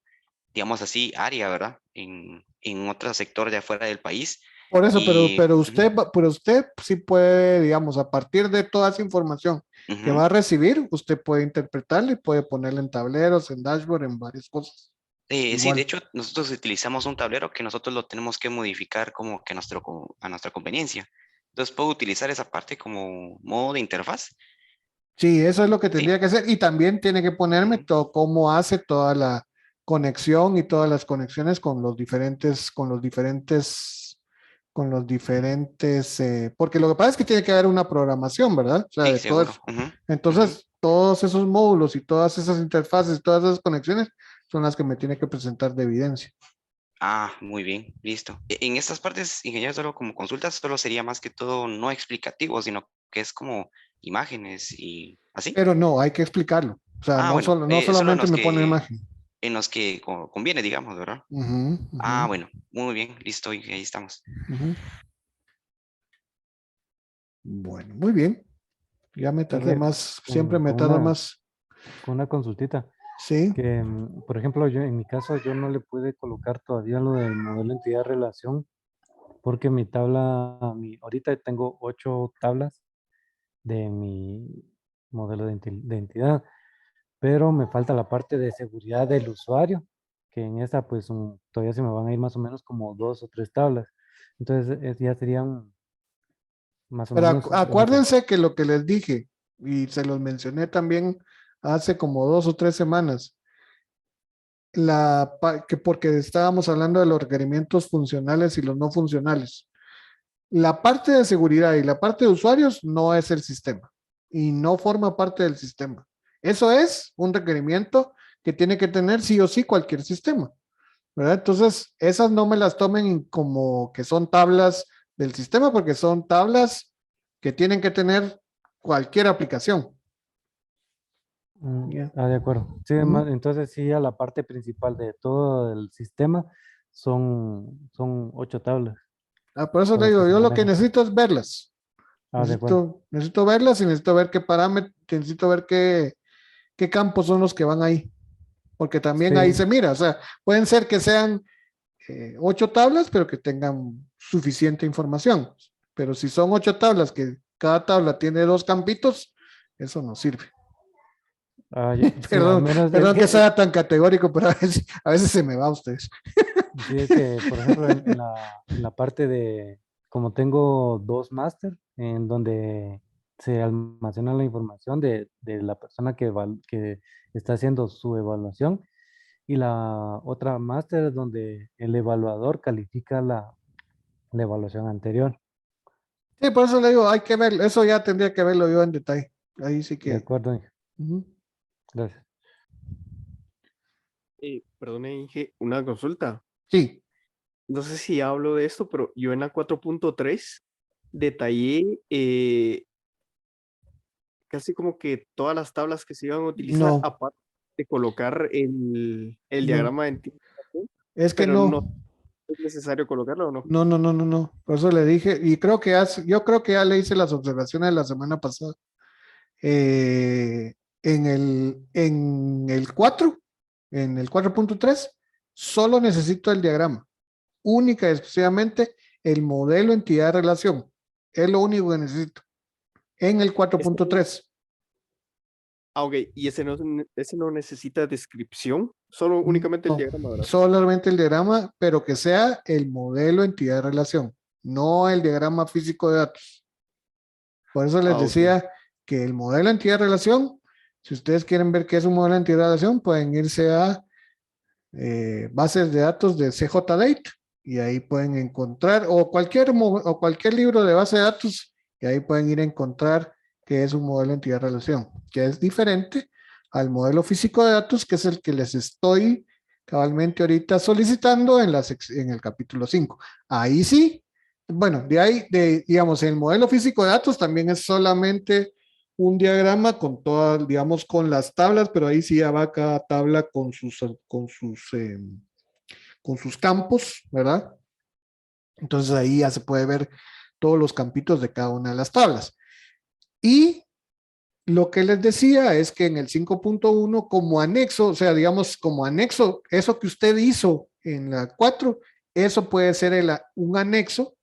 digamos así, área, ¿verdad? En otro sector de afuera del país. Por eso, Y ujú, pero usted sí puede, digamos, a partir de toda esa información que ujú. va a recibir, usted puede interpretarla y puede ponerla en tableros, en dashboard, en varias cosas. Sí, de Igual. hecho, nosotros utilizamos un tablero que nosotros lo tenemos que modificar como que a nuestra conveniencia. Entonces, puedo utilizar esa parte como modo de interfaz. Sí, eso es lo que Sí. tendría que hacer. Y también tiene que ponerme Ujú. todo, cómo hace toda la conexión y todas las conexiones con los diferentes, porque lo que pasa es que tiene que haber una programación, ¿verdad? O sea, Sí, de todo seguro. eso. Ujú, ujú. Entonces, todos esos módulos y todas esas interfaces, todas esas conexiones son las que me tiene que presentar de evidencia. Ah, muy bien, listo. En estas partes, ingeniero, solo como consultas, solo sería más que todo no explicativo, sino que es como imágenes y así. Pero no, hay que explicarlo. O sea, Ah, bueno, no solo solamente me pone imagen. en los que conviene, digamos, ¿verdad? Ujú, Ah, ujú, bueno, muy bien, listo, y ahí estamos. ujú. Bueno, muy bien. Ya me tardé Inge, más, siempre me con tardo más. una consultita. Sí, Que, por ejemplo, yo en mi caso, yo no le pude colocar todavía lo del modelo entidad-relación, porque mi tabla, ahorita tengo 8 tablas de mi modelo de entidad, pero me falta la parte de seguridad del usuario, que en esa pues todavía se me van a ir más o menos como 2 o 3 tablas. Entonces ya serían más o pero menos 11. acuérdense que lo que les dije, y se los mencioné también hace como 2 o 3 semanas, que porque estábamos hablando de los requerimientos funcionales y los no funcionales. La parte de seguridad y la parte de usuarios no es el sistema y no forma parte del sistema. Eso es un requerimiento que tiene que tener sí o sí cualquier sistema, ¿verdad? Entonces, esas no me las tomen como que son tablas del sistema porque son tablas que tienen que tener cualquier aplicación. Ya. De acuerdo. Sí, Ujú. entonces sí, a la parte principal de todo el sistema son 8 tablas Por eso con le las que digo, se yo lo que maneja. necesito es verlas. De acuerdo. Necesito verlas y necesito ver qué parámetros, necesito ver qué campos son los que van ahí. porque también Sí. ahí se mira, o sea, pueden ser que sean 8 tablas, pero que tengan suficiente información. Pero si son 8 tablas, que cada tabla tiene 2 campitos, eso no sirve. Sí, al menos Perdón que sea tan categórico, pero a veces se me va a ustedes. sí, es que, por ejemplo, en la parte de, como tengo 2 máster, en donde se almacena la información de la persona que está haciendo su evaluación, y la otra máster donde el evaluador califica la evaluación anterior. Sí, por eso le digo, hay que verlo, eso ya tendría que verlo yo en detalle. Ahí sí De que. acuerdo, Inge. Ujú. Gracias. Perdone, Inge, una consulta. Sí, No sé si hablo de esto, pero yo en la 4.3 detallé casi como que todas las tablas que se iban a utilizar, no, aparte de colocar el no, diagrama de integración, es que pero no no, es necesario colocarlo o no. no. Por eso le dije, y creo que yo creo que ya le hice las observaciones la semana pasada. En el 4, en el 4.3, solo necesito el diagrama, única y exclusivamente el modelo entidad relación. Es lo único que necesito. En el 4.3. Ok, y ese no necesita descripción, solo únicamente el No, diagrama, ¿verdad? solamente el diagrama, pero que sea el modelo entidad relación, no el diagrama físico de datos. Por eso les Ok. decía que el modelo entidad relación, si ustedes quieren ver qué es un modelo entidad relación, pueden irse a bases de datos de CJDate y ahí pueden encontrar, o cualquier libro de base de datos, y ahí pueden ir a encontrar qué es un modelo entidad relación, que es diferente al modelo físico de datos, que es el que les estoy cabalmente ahorita solicitando en el capítulo 5. Ahí sí, bueno, de ahí, digamos, el modelo físico de datos también es solamente un diagrama con todas, digamos, con las tablas, pero ahí sí ya va cada tabla con sus campos, ¿verdad? Entonces ahí ya se puede ver todos los campitos de cada una de las tablas. Y lo que les decía es que en el 5.1 como anexo, o sea, digamos como anexo, eso que usted hizo en la 4, eso puede ser un anexo,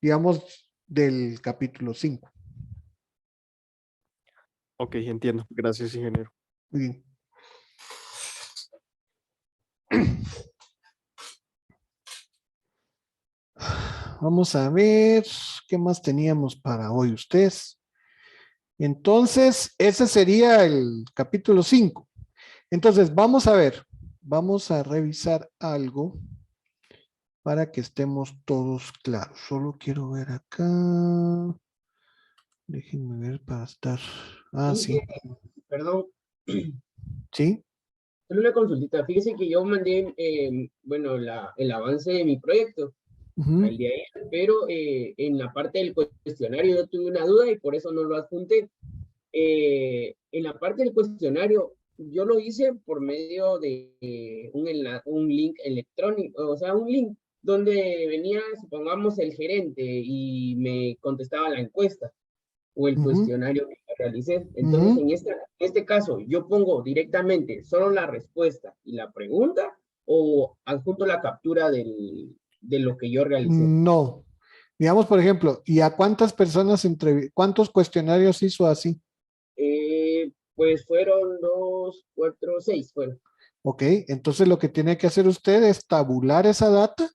digamos, del capítulo 5. Ok, entiendo. Gracias, ingeniero. Muy bien. Vamos a ver qué más teníamos para hoy ustedes. Entonces, ese sería el capítulo 5. Entonces, vamos a ver, vamos a revisar algo para que estemos todos claros. Solo quiero ver acá. Déjenme ver para estar. Ah, sí. Perdón, ¿Sí? solo una consultita. Fíjese que yo mandé, bueno, el avance de mi proyecto Ujú. el día de ayer, pero en la parte del cuestionario yo tuve una duda y por eso no lo adjunté. En la parte del cuestionario, yo lo hice por medio de un link electrónico, o sea, un link donde venía, supongamos, el gerente y me contestaba la encuesta o el Ujú. cuestionario que realicé. Entonces, Ujú. en este caso, yo pongo directamente solo la respuesta y la pregunta o adjunto la captura de lo que yo realicé. No. Digamos, por ejemplo, ¿y a cuántas personas cuántos cuestionarios hizo así? Pues fueron 2, 4, 6, fueron. Ok, entonces lo que tiene que hacer usted es tabular esa data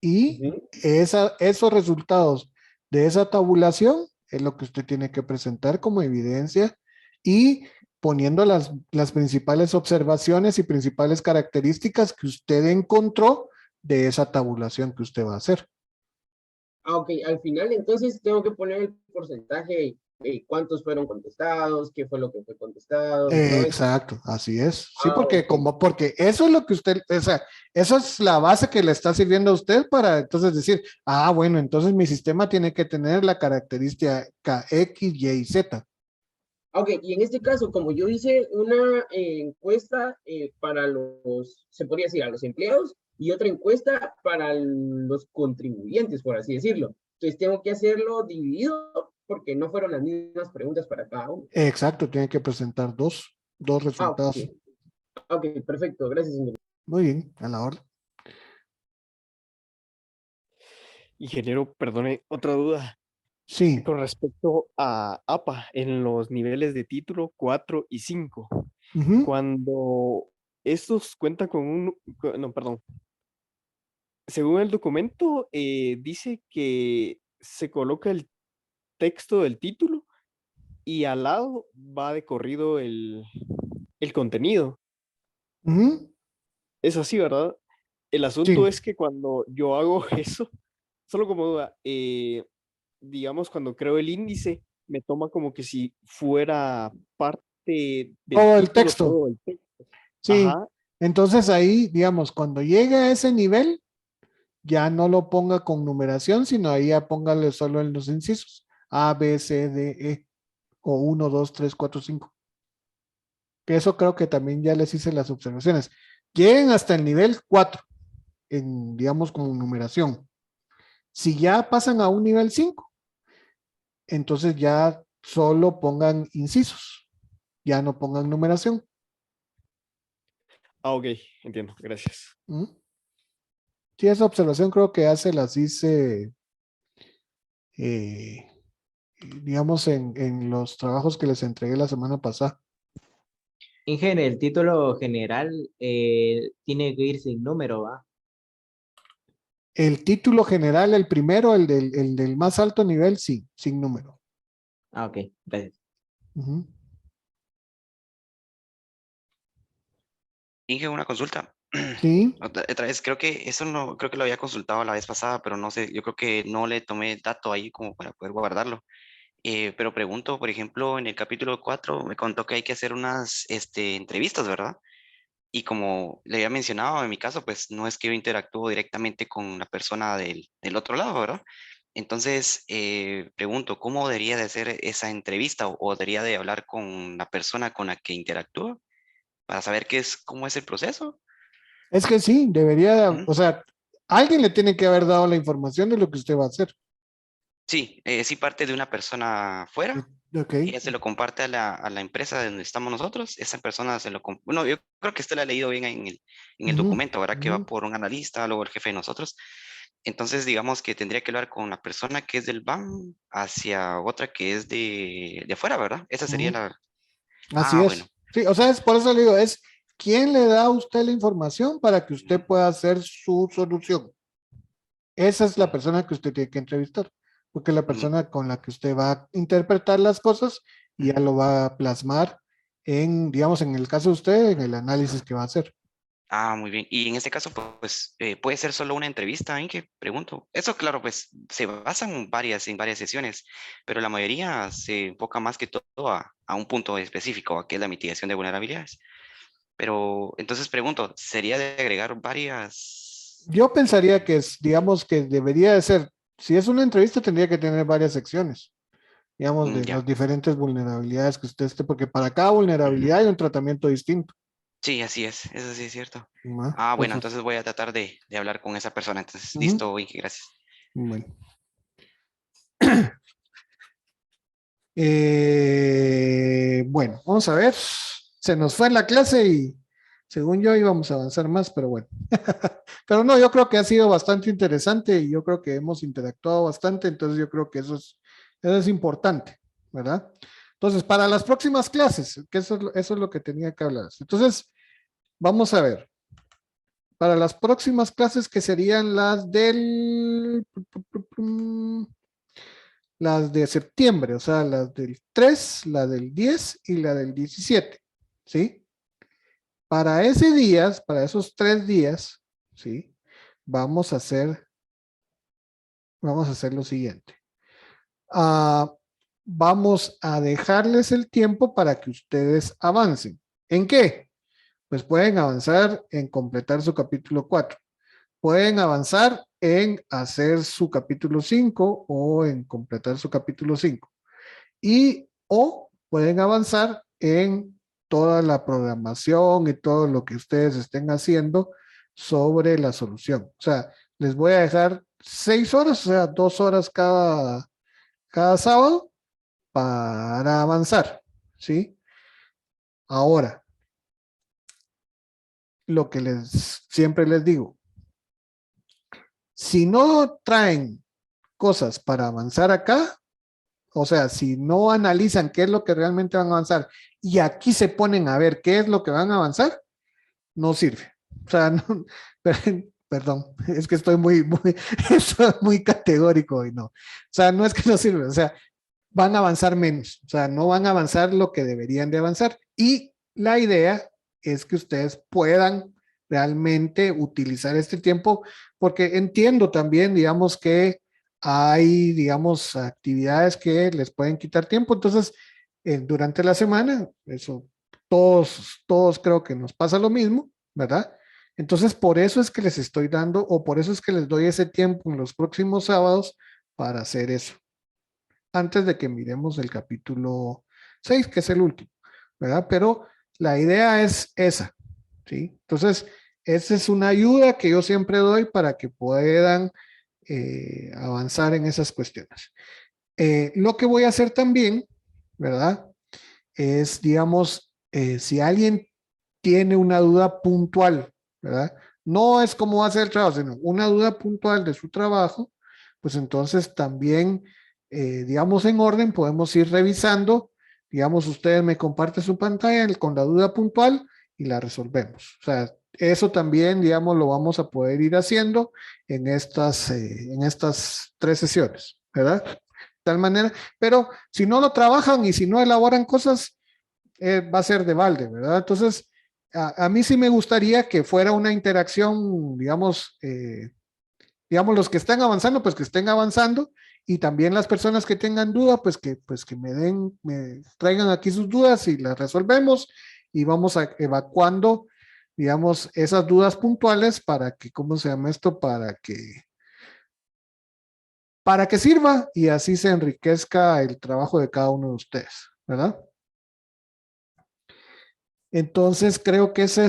y Ujú. esos resultados de esa tabulación es lo que usted tiene que presentar como evidencia y poniendo las principales observaciones y principales características que usted encontró de esa tabulación que usted va a hacer. Ok, al final entonces tengo que poner el porcentaje, cuántos fueron contestados, qué fue lo que fue contestado y todo eso. Exacto, así es. Sí, porque Ok. porque eso es lo que usted, o sea, esa es la base que le está sirviendo a usted para entonces decir, ah, bueno, entonces mi sistema tiene que tener la característica X, Y y Z. Ok, y en este caso, como yo hice una encuesta para se podría decir, a los empleados y otra encuesta para los contribuyentes, por así decirlo. Entonces tengo que hacerlo dividido porque no fueron las mismas preguntas para cada uno. Exacto, tiene que presentar dos Ah, ok. resultados. Ok, perfecto. Gracias, señor. Muy bien, a la orden. Ingeniero, perdone, otra duda. Sí. Con respecto a APA en los niveles de título 4 y 5. Ujú. Cuando estos cuentan con no, perdón. Según el documento, dice que se coloca el texto del título y al lado va de corrido el contenido. Ujú. Es así, ¿verdad? El asunto Sí. es que cuando yo hago eso, solo como duda, digamos, cuando creo el índice, me toma como que si fuera parte del Todo el título, texto. todo el texto. Sí. Ajá. Entonces ahí, digamos, cuando llegue a ese nivel, ya no lo ponga con numeración, sino ahí ya póngale solo en los incisos. A, B, C, D, E. O 1, 2, 3, 4, 5. Que eso creo que también ya les hice las observaciones. Lleguen hasta el nivel 4, digamos como numeración. Si ya pasan a un nivel 5, entonces ya solo pongan incisos, ya no pongan numeración. Ok, entiendo, gracias. ¿Mm? Sí, esa observación creo que ya se las hice, eh, digamos, en los trabajos que les entregué la semana pasada. Inge, el título general tiene que ir sin número, ¿va? El título general, el primero, el del más alto nivel, sí, sin número. Ah, ok, gracias. Ujú. Inge, una consulta. Sí. Otra vez, creo que eso no, creo que lo había consultado la vez pasada, pero no sé, yo creo que no le tomé dato ahí como para poder guardarlo. Pero pregunto, por ejemplo, en el capítulo 4 me contó que hay que hacer unas entrevistas, ¿verdad? Y como le había mencionado, en mi caso, pues no es que yo interactúo directamente con la persona del otro lado, ¿verdad? Entonces, pregunto, ¿cómo debería de hacer esa entrevista o debería de hablar con la persona con la que interactúo para saber cómo es el proceso? Es que sí, debería, Ujú. o sea, alguien le tiene que haber dado la información de lo que usted va a hacer. Sí, sí parte de una persona fuera, Ok. ella se lo comparte a la empresa de donde estamos nosotros, esa persona se lo... Bueno, yo creo que usted lo ha leído bien en el Ujú, documento, ¿verdad? Que ujú. va por un analista, luego el jefe de nosotros. Entonces, digamos que tendría que hablar con la persona que es del BAM hacia otra que es de afuera, ¿verdad? Esa sería Ujú. la... Así Ah, bueno. es. Sí, o sea, es por eso le digo, es quién le da a usted la información para que usted Ujú, pueda hacer su solución. Esa es la ujú, persona que usted tiene que entrevistar, porque es la ujú, persona con la que usted va a interpretar las cosas y ya ujú. lo va a plasmar en, digamos, en el caso de usted, en el análisis que va a hacer. Ah, muy bien. Y en este caso, pues, puede ser solo una entrevista, ¿en qué pregunto? Eso, claro, pues, se basan en varias sesiones, pero la mayoría se enfoca más que todo a un punto específico, que es la mitigación de vulnerabilidades. Pero, entonces pregunto, ¿sería de agregar varias? Yo pensaría que es, digamos que debería de ser, si es una entrevista, tendría que tener varias secciones, digamos, de las Ya. diferentes vulnerabilidades que usted esté, porque para cada Ujú. vulnerabilidad hay un tratamiento distinto. Sí, así es, eso sí es cierto. ¿Va? Ah, bueno, Entonces, entonces voy a tratar de hablar con esa persona. Entonces, ujú, listo, Inge, gracias. bueno. Bueno, vamos a ver. Se nos fue la clase y según yo íbamos a avanzar más, pero bueno. Pero no, yo creo que ha sido bastante interesante y yo creo que hemos interactuado bastante, entonces yo creo que eso es importante, ¿verdad? Entonces, para las próximas clases, que eso es lo que tenía que hablar. Entonces, vamos a ver. Para las próximas clases que serían las de septiembre, o sea, las del 3, la del 10 y la del 17, ¿sí? Para ese día, para esos 3 días, ¿sí? Vamos a hacer, vamos a hacer lo siguiente. Ah, vamos a dejarles el tiempo para que ustedes avancen. ¿En qué? Pues pueden avanzar en completar su capítulo 4. Pueden avanzar en hacer su capítulo 5 o en completar su capítulo 5. Y o pueden avanzar en toda la programación y todo lo que ustedes estén haciendo sobre la solución. O sea, les voy a dejar 6 horas, o sea, 2 horas cada sábado para avanzar, ¿sí? Ahora, lo que siempre les digo. Si no traen cosas para avanzar acá, o sea, si no analizan qué es lo que realmente van a avanzar y aquí se ponen a ver qué es lo que van a avanzar, no sirve. O sea, no, perdón, es que estoy estoy muy categórico hoy, no. O sea, no es que no sirve, o sea, van a avanzar menos, o sea, no van a avanzar lo que deberían de avanzar. Y la idea es que ustedes puedan realmente utilizar este tiempo, porque entiendo también, digamos, que hay, digamos, actividades que les pueden quitar tiempo, entonces, durante la semana, eso, todos creo que nos pasa lo mismo, ¿verdad? Entonces, por eso es que les estoy dando, o por eso es que les doy ese tiempo en los próximos sábados para hacer eso, antes de que miremos el capítulo 6, que es el último, ¿verdad? Pero la idea es esa, ¿sí? Entonces, esa es una ayuda que yo siempre doy para que puedan avanzar en esas cuestiones. Lo que voy a hacer también, ¿verdad? Es, digamos, si alguien tiene una duda puntual, ¿verdad? No es cómo hacer el trabajo, sino una duda puntual de su trabajo, pues entonces también, digamos, en orden podemos ir revisando, digamos, ustedes me comparten su pantalla con la duda puntual y la resolvemos. O sea, eso también, digamos, lo vamos a poder ir haciendo en estas 3 sesiones, ¿verdad? De tal manera, pero si no lo trabajan y si no elaboran cosas, va a ser de balde, ¿verdad? Entonces, a mí sí me gustaría que fuera una interacción, digamos, los que están avanzando, pues que estén avanzando, y también las personas que tengan duda, pues que me traigan aquí sus dudas y las resolvemos y vamos evacuando, digamos, esas dudas puntuales para que, ¿cómo se llama esto? Para que sirva y así se enriquezca el trabajo de cada uno de ustedes, ¿verdad? Entonces creo que eso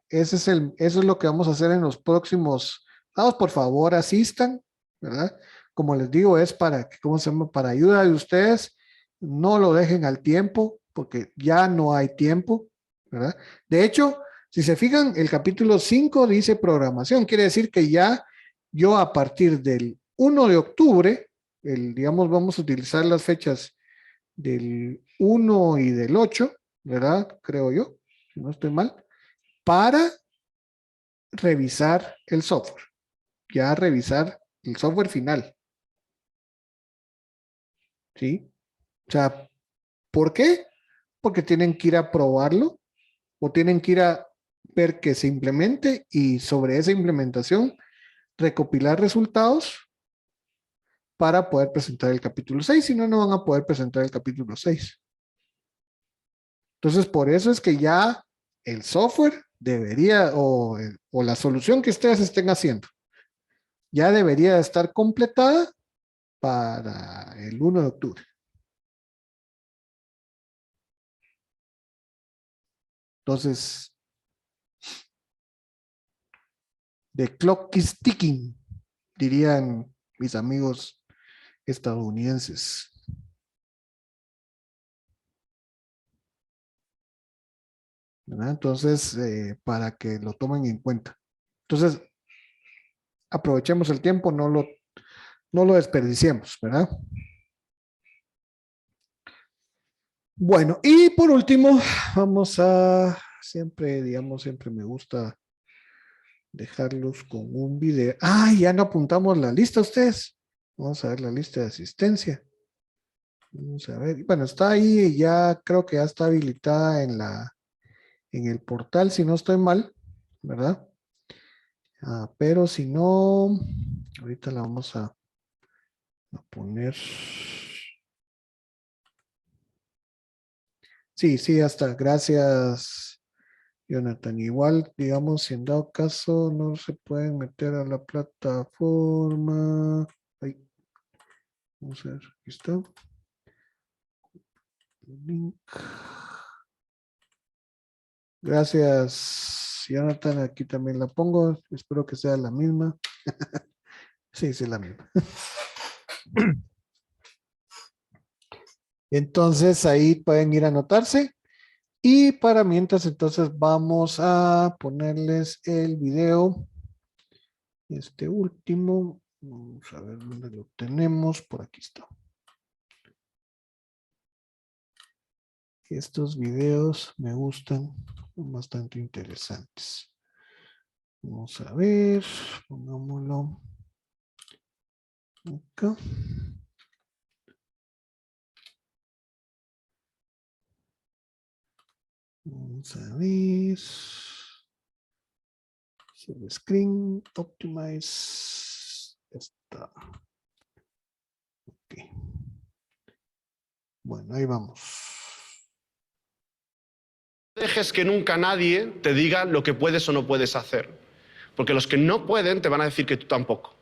es lo que vamos a hacer en los próximos. Vamos, por favor, asistan, ¿verdad? Como les digo, es para que, ¿cómo se llama? Para ayuda de ustedes, no lo dejen al tiempo, porque ya no hay tiempo, ¿verdad? De hecho, si se fijan, el capítulo 5 dice programación, quiere decir que ya yo a partir del 1 de octubre, digamos, vamos a utilizar las fechas del 1 y del 8, ¿verdad? Creo yo, si no estoy mal, para revisar el software, ya revisar el software final. ¿Sí? O sea, ¿por qué? Porque tienen que ir a probarlo o tienen que ir a ver que se implemente y sobre esa implementación recopilar resultados para poder presentar el capítulo 6, si no, no van a poder presentar el capítulo 6. Entonces, por eso es que ya el software debería, o la solución que ustedes estén haciendo, ya debería estar completada para el 1 de octubre. Entonces, the clock is ticking, dirían mis amigos estadounidenses. ¿Verdad? Entonces, para que lo tomen en cuenta. Entonces, aprovechemos el tiempo, no lo desperdiciemos, ¿verdad? Bueno, y por último, vamos a, siempre, digamos, siempre me gusta dejarlos con un video. Ah, ya no apuntamos la lista ustedes. Vamos a ver la lista de asistencia. Vamos a ver. Bueno, está ahí, ya creo que ya está habilitada en el portal, si no estoy mal, ¿verdad? Pero si no, ahorita la vamos a poner. Sí, sí, hasta. Gracias, Jonathan. Igual, digamos, si en dado caso no se pueden meter a la plataforma. Ahí. Vamos a ver, aquí está. Link. Gracias, Jonathan. Aquí también la pongo. Espero que sea la misma. Sí, sí, la misma. Entonces ahí pueden ir a anotarse Y para mientras, entonces, vamos a ponerles el video. Este último. Vamos a ver dónde lo tenemos. Por aquí está. Estos videos me gustan, son bastante interesantes. Vamos a ver, pongámoslo acá. Vamos a ver. Share screen, optimize. Está. Ok. Bueno, ahí vamos. No dejes que nunca nadie te diga lo que puedes o no puedes hacer. Porque los que no pueden te van a decir que tú tampoco.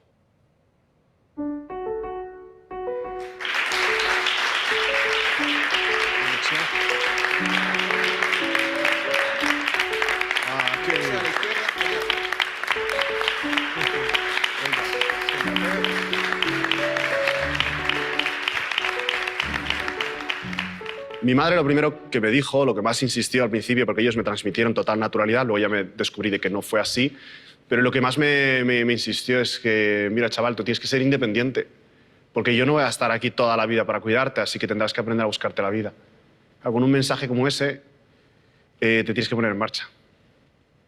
Mi madre lo primero que me dijo, lo que más insistió al principio, porque ellos me transmitieron total naturalidad, luego ya me descubrí de que no fue así, pero lo que más me insistió es que, mira, chaval, tú tienes que ser independiente, porque yo no voy a estar aquí toda la vida para cuidarte, así que tendrás que aprender a buscarte la vida. Con un mensaje como ese, te tienes que poner en marcha.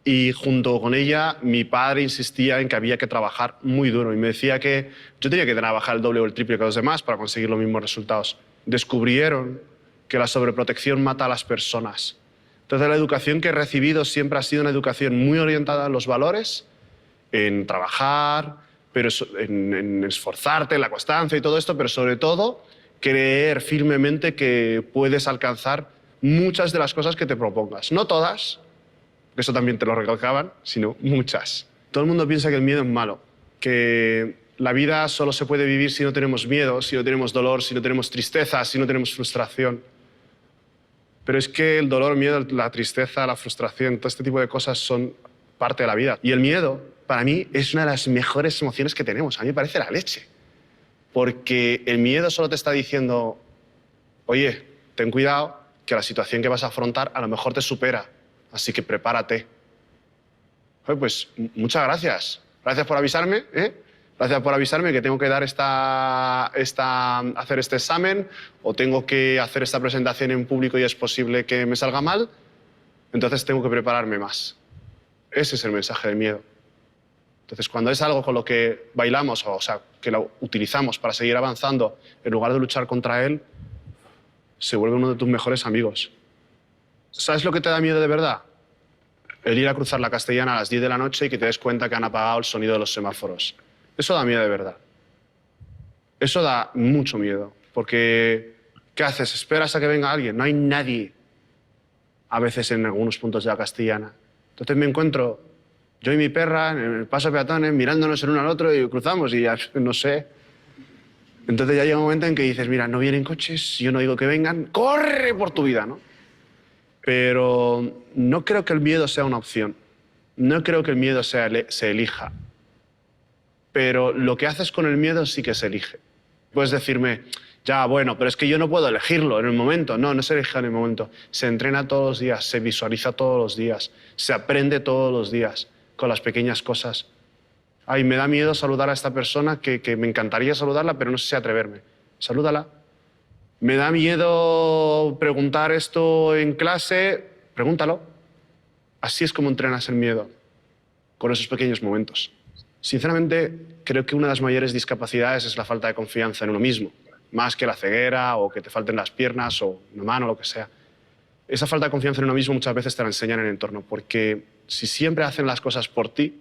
Y junto con ella, mi padre insistía en que había que trabajar muy duro y me decía que yo tenía que trabajar el doble o el triple que los demás para conseguir los mismos resultados. Descubrieron que la sobreprotección mata a las personas. Entonces, la educación que he recibido siempre ha sido una educación muy orientada en los valores, en trabajar, pero en esforzarte, en la constancia y todo esto, pero sobre todo creer firmemente que puedes alcanzar muchas de las cosas que te propongas. No todas, que eso también te lo recalcaban, sino muchas. Todo el mundo piensa que el miedo es malo, que la vida solo se puede vivir si no tenemos miedo, si no tenemos dolor, si no tenemos tristeza, si no tenemos frustración. Pero es que el dolor, el miedo, la tristeza, la frustración, todo este tipo de cosas son parte de la vida. Y el miedo, para mí, es una de las mejores emociones que tenemos. A mí me parece la leche. Porque el miedo solo te está diciendo, oye, ten cuidado, que la situación que vas a afrontar a lo mejor te supera. Así que prepárate. Oye, pues muchas gracias. Gracias por avisarme, ¿eh? Gracias por avisarme que tengo que dar hacer este examen o tengo que hacer esta presentación en público y es posible que me salga mal. Entonces tengo que prepararme más. Ese es el mensaje del miedo. Entonces, cuando es algo con lo que bailamos, o sea, que lo utilizamos para seguir avanzando, en lugar de luchar contra él, se vuelve uno de tus mejores amigos. ¿Sabes lo que te da miedo de verdad? El ir a cruzar la Castellana a las 10 de la noche y que te des cuenta que han apagado el sonido de los semáforos. Eso da miedo de verdad. Eso da mucho miedo. Porque, ¿qué haces? ¿Esperas a que venga alguien? No hay nadie. A veces en algunos puntos de la Castellana. Entonces me encuentro yo y mi perra en el paso de peatones mirándonos el uno al otro y cruzamos y ya no sé. Entonces ya llega un momento en que dices, mira, no vienen coches, yo no digo que vengan, corre por tu vida, ¿no? Pero no creo que el miedo sea una opción. No creo que el miedo se elija. Pero lo que haces con el miedo sí que se elige. Puedes decirme, ya, bueno, pero es que yo no puedo elegirlo en el momento. No, no se elige en el momento. Se entrena todos los días, se visualiza todos los días, se aprende todos los días con las pequeñas cosas. Ay, me da miedo saludar a esta persona que me encantaría saludarla, pero no sé si atreverme. Salúdala. Me da miedo preguntar esto en clase, pregúntalo. Así es como entrenas el miedo, con esos pequeños momentos. Sinceramente, creo que una de las mayores discapacidades es la falta de confianza en uno mismo, más que la ceguera o que te falten las piernas o una mano o lo que sea. Esa falta de confianza en uno mismo muchas veces te la enseñan en el entorno, porque si siempre hacen las cosas por ti,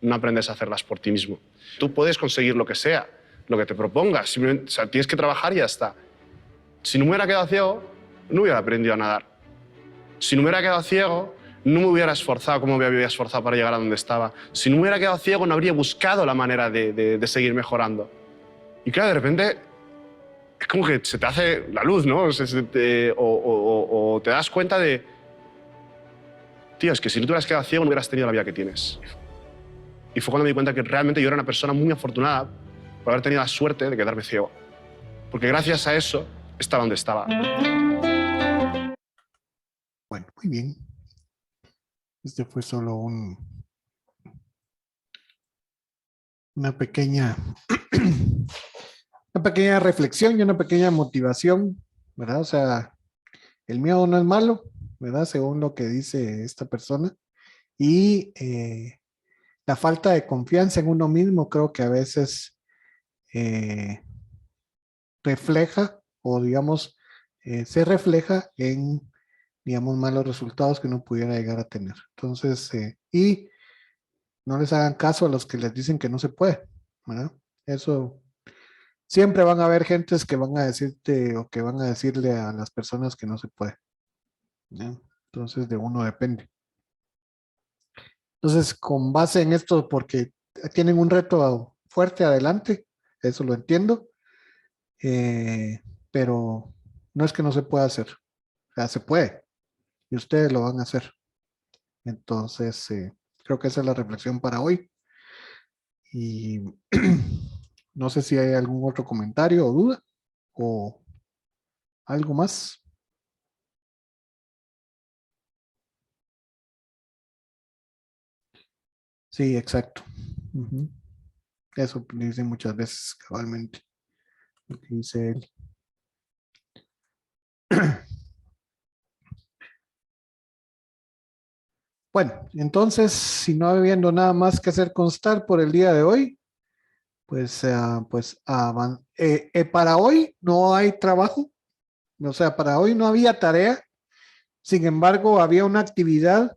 no aprendes a hacerlas por ti mismo. Tú puedes conseguir lo que sea, lo que te propongas, simplemente, o sea, tienes que trabajar y ya está. Si no me hubiera quedado ciego, no hubiera aprendido a nadar. Si no me hubiera quedado ciego, no me hubiera esforzado como me había esforzado para llegar a donde estaba. Si no me hubiera quedado ciego, no habría buscado la manera de seguir mejorando. Y claro, de repente, es como que se te hace la luz, ¿no? O te das cuenta de, tío, es que si no te hubieras quedado ciego, no hubieras tenido la vida que tienes. Y fue cuando me di cuenta que realmente yo era una persona muy afortunada por haber tenido la suerte de quedarme ciego. Porque gracias a eso estaba donde estaba. Bueno, muy bien. Este fue solo una pequeña una pequeña reflexión y una pequeña motivación, ¿verdad? O sea, el miedo no es malo, ¿verdad? Según lo que dice esta persona. Y la falta de confianza en uno mismo creo que a veces refleja o digamos se refleja en digamos malos resultados que uno pudiera llegar a tener. Entonces, y no les hagan caso a los que les dicen que no se puede, ¿verdad? Eso siempre van a haber gentes que van a decirte o que van a decirle a las personas que no se puede, ¿ya? Entonces de uno depende. Entonces, con base en esto, porque tienen un reto fuerte adelante, eso lo entiendo, pero no es que no se pueda hacer, o sea, se puede y ustedes lo van a hacer. Entonces, creo que esa es la reflexión para hoy. Y no sé si hay algún otro comentario o duda o algo más. Sí, exacto. Ujú. Eso dice muchas veces cabalmente lo que dice él. Bueno, entonces, si no habiendo nada más que hacer constar por el día de hoy, pues, para hoy no hay trabajo, o sea, para hoy no había tarea. Sin embargo, había una actividad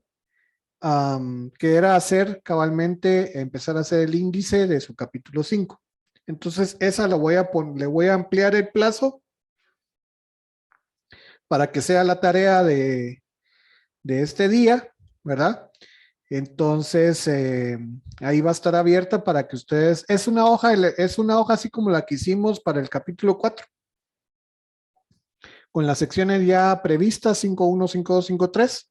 que era hacer cabalmente, empezar a hacer el índice de su capítulo 5. Entonces, esa le voy a ampliar el plazo para que sea la tarea de este día, ¿verdad? Entonces, ahí va a estar abierta para que ustedes, es una hoja así como la que hicimos para el capítulo 4, con las secciones ya previstas 5.1, 5.2, 5.3.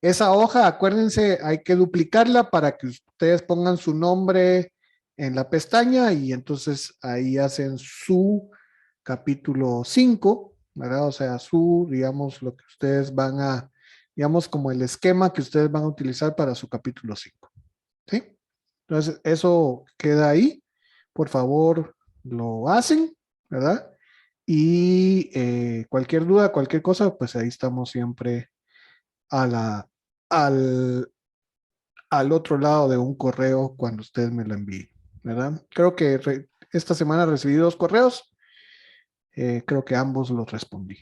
Esa hoja, acuérdense, hay que duplicarla para que ustedes pongan su nombre en la pestaña y entonces ahí hacen su capítulo 5, ¿verdad? O sea, digamos, lo que ustedes van a, digamos, como el esquema que ustedes van a utilizar para su capítulo 5, ¿sí? Entonces, eso queda ahí. Por favor, lo hacen, ¿verdad? Y cualquier duda, cualquier cosa, pues ahí estamos siempre a la, al otro lado de un correo cuando usted me lo envíe, ¿verdad? Creo que esta semana recibí 2 correos. Creo que ambos los respondí.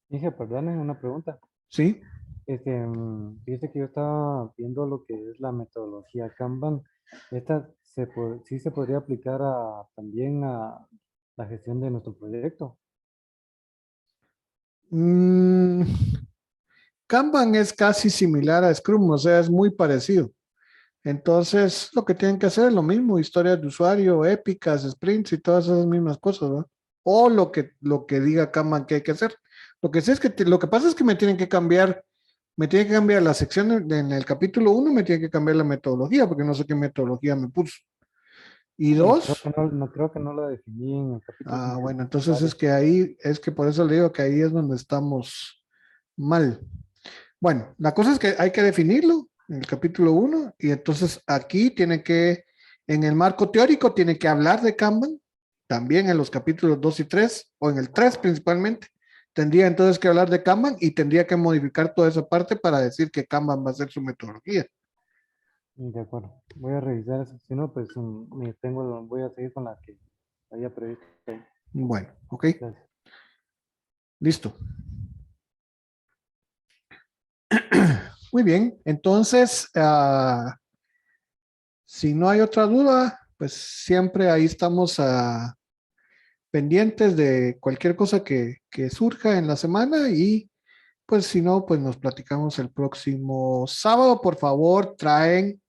Dije, perdone, una pregunta. ¿Sí? Fíjese que yo estaba viendo lo que es la metodología Kanban. Esta sí se podría aplicar también a la gestión de nuestro proyecto. Kanban es casi similar a Scrum, o sea, es muy parecido. Entonces, lo que tienen que hacer es lo mismo, historias de usuario, épicas, sprints y todas esas mismas cosas, ¿no? O lo que diga Kanban que hay que hacer. Lo que sí es que lo que pasa es que me tienen que cambiar la sección en el capítulo 1, me tiene que cambiar la metodología, porque no sé qué metodología me puso. Y Creo 2, que creo que no la definí en el capítulo 5. bueno, entonces es que por eso le digo que ahí es donde estamos mal. Bueno, la cosa es que hay que definirlo en el capítulo 1 y entonces aquí en el marco teórico, tiene que hablar de Kanban, también en los capítulos 2 y 3, o en el 3 principalmente, tendría entonces que hablar de Kanban y tendría que modificar toda esa parte para decir que Kanban va a ser su metodología. De acuerdo. Voy a revisar eso. Si no, pues voy a seguir con la que había previsto. Bueno, ok. Gracias. Listo. Muy bien, entonces, si no hay otra duda, pues siempre ahí estamos pendientes de cualquier cosa que surja en la semana y pues si no, pues nos platicamos el próximo sábado. Por favor, traen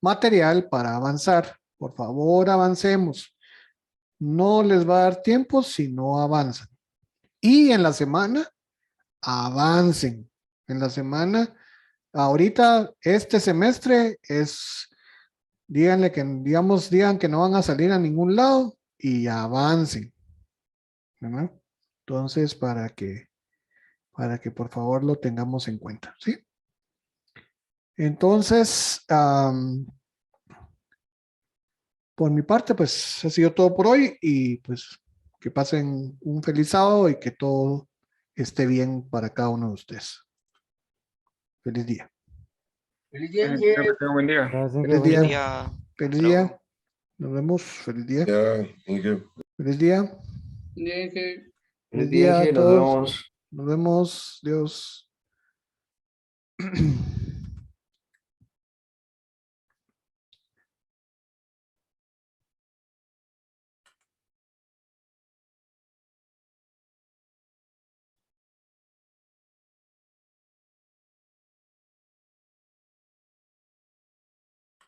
material para avanzar. Por favor, avancemos. No les va a dar tiempo si no avanzan. Y en la semana, avancen. En la semana, ahorita, este semestre digan que no van a salir a ningún lado y avancen, ¿verdad? Entonces, para para que por favor lo tengamos en cuenta, ¿sí? Entonces, por mi parte, pues ha sido todo por hoy y pues que pasen un feliz sábado y que todo esté bien para cada uno de ustedes. Feliz día. Feliz día, Que tenga buen día. Gracias, Feliz buen día. día. Feliz Hasta luego. día. Nos vemos. Feliz día. Ya, Inge. Feliz día. Inge. Feliz día a Nos todos. vemos. Nos vemos. Dios.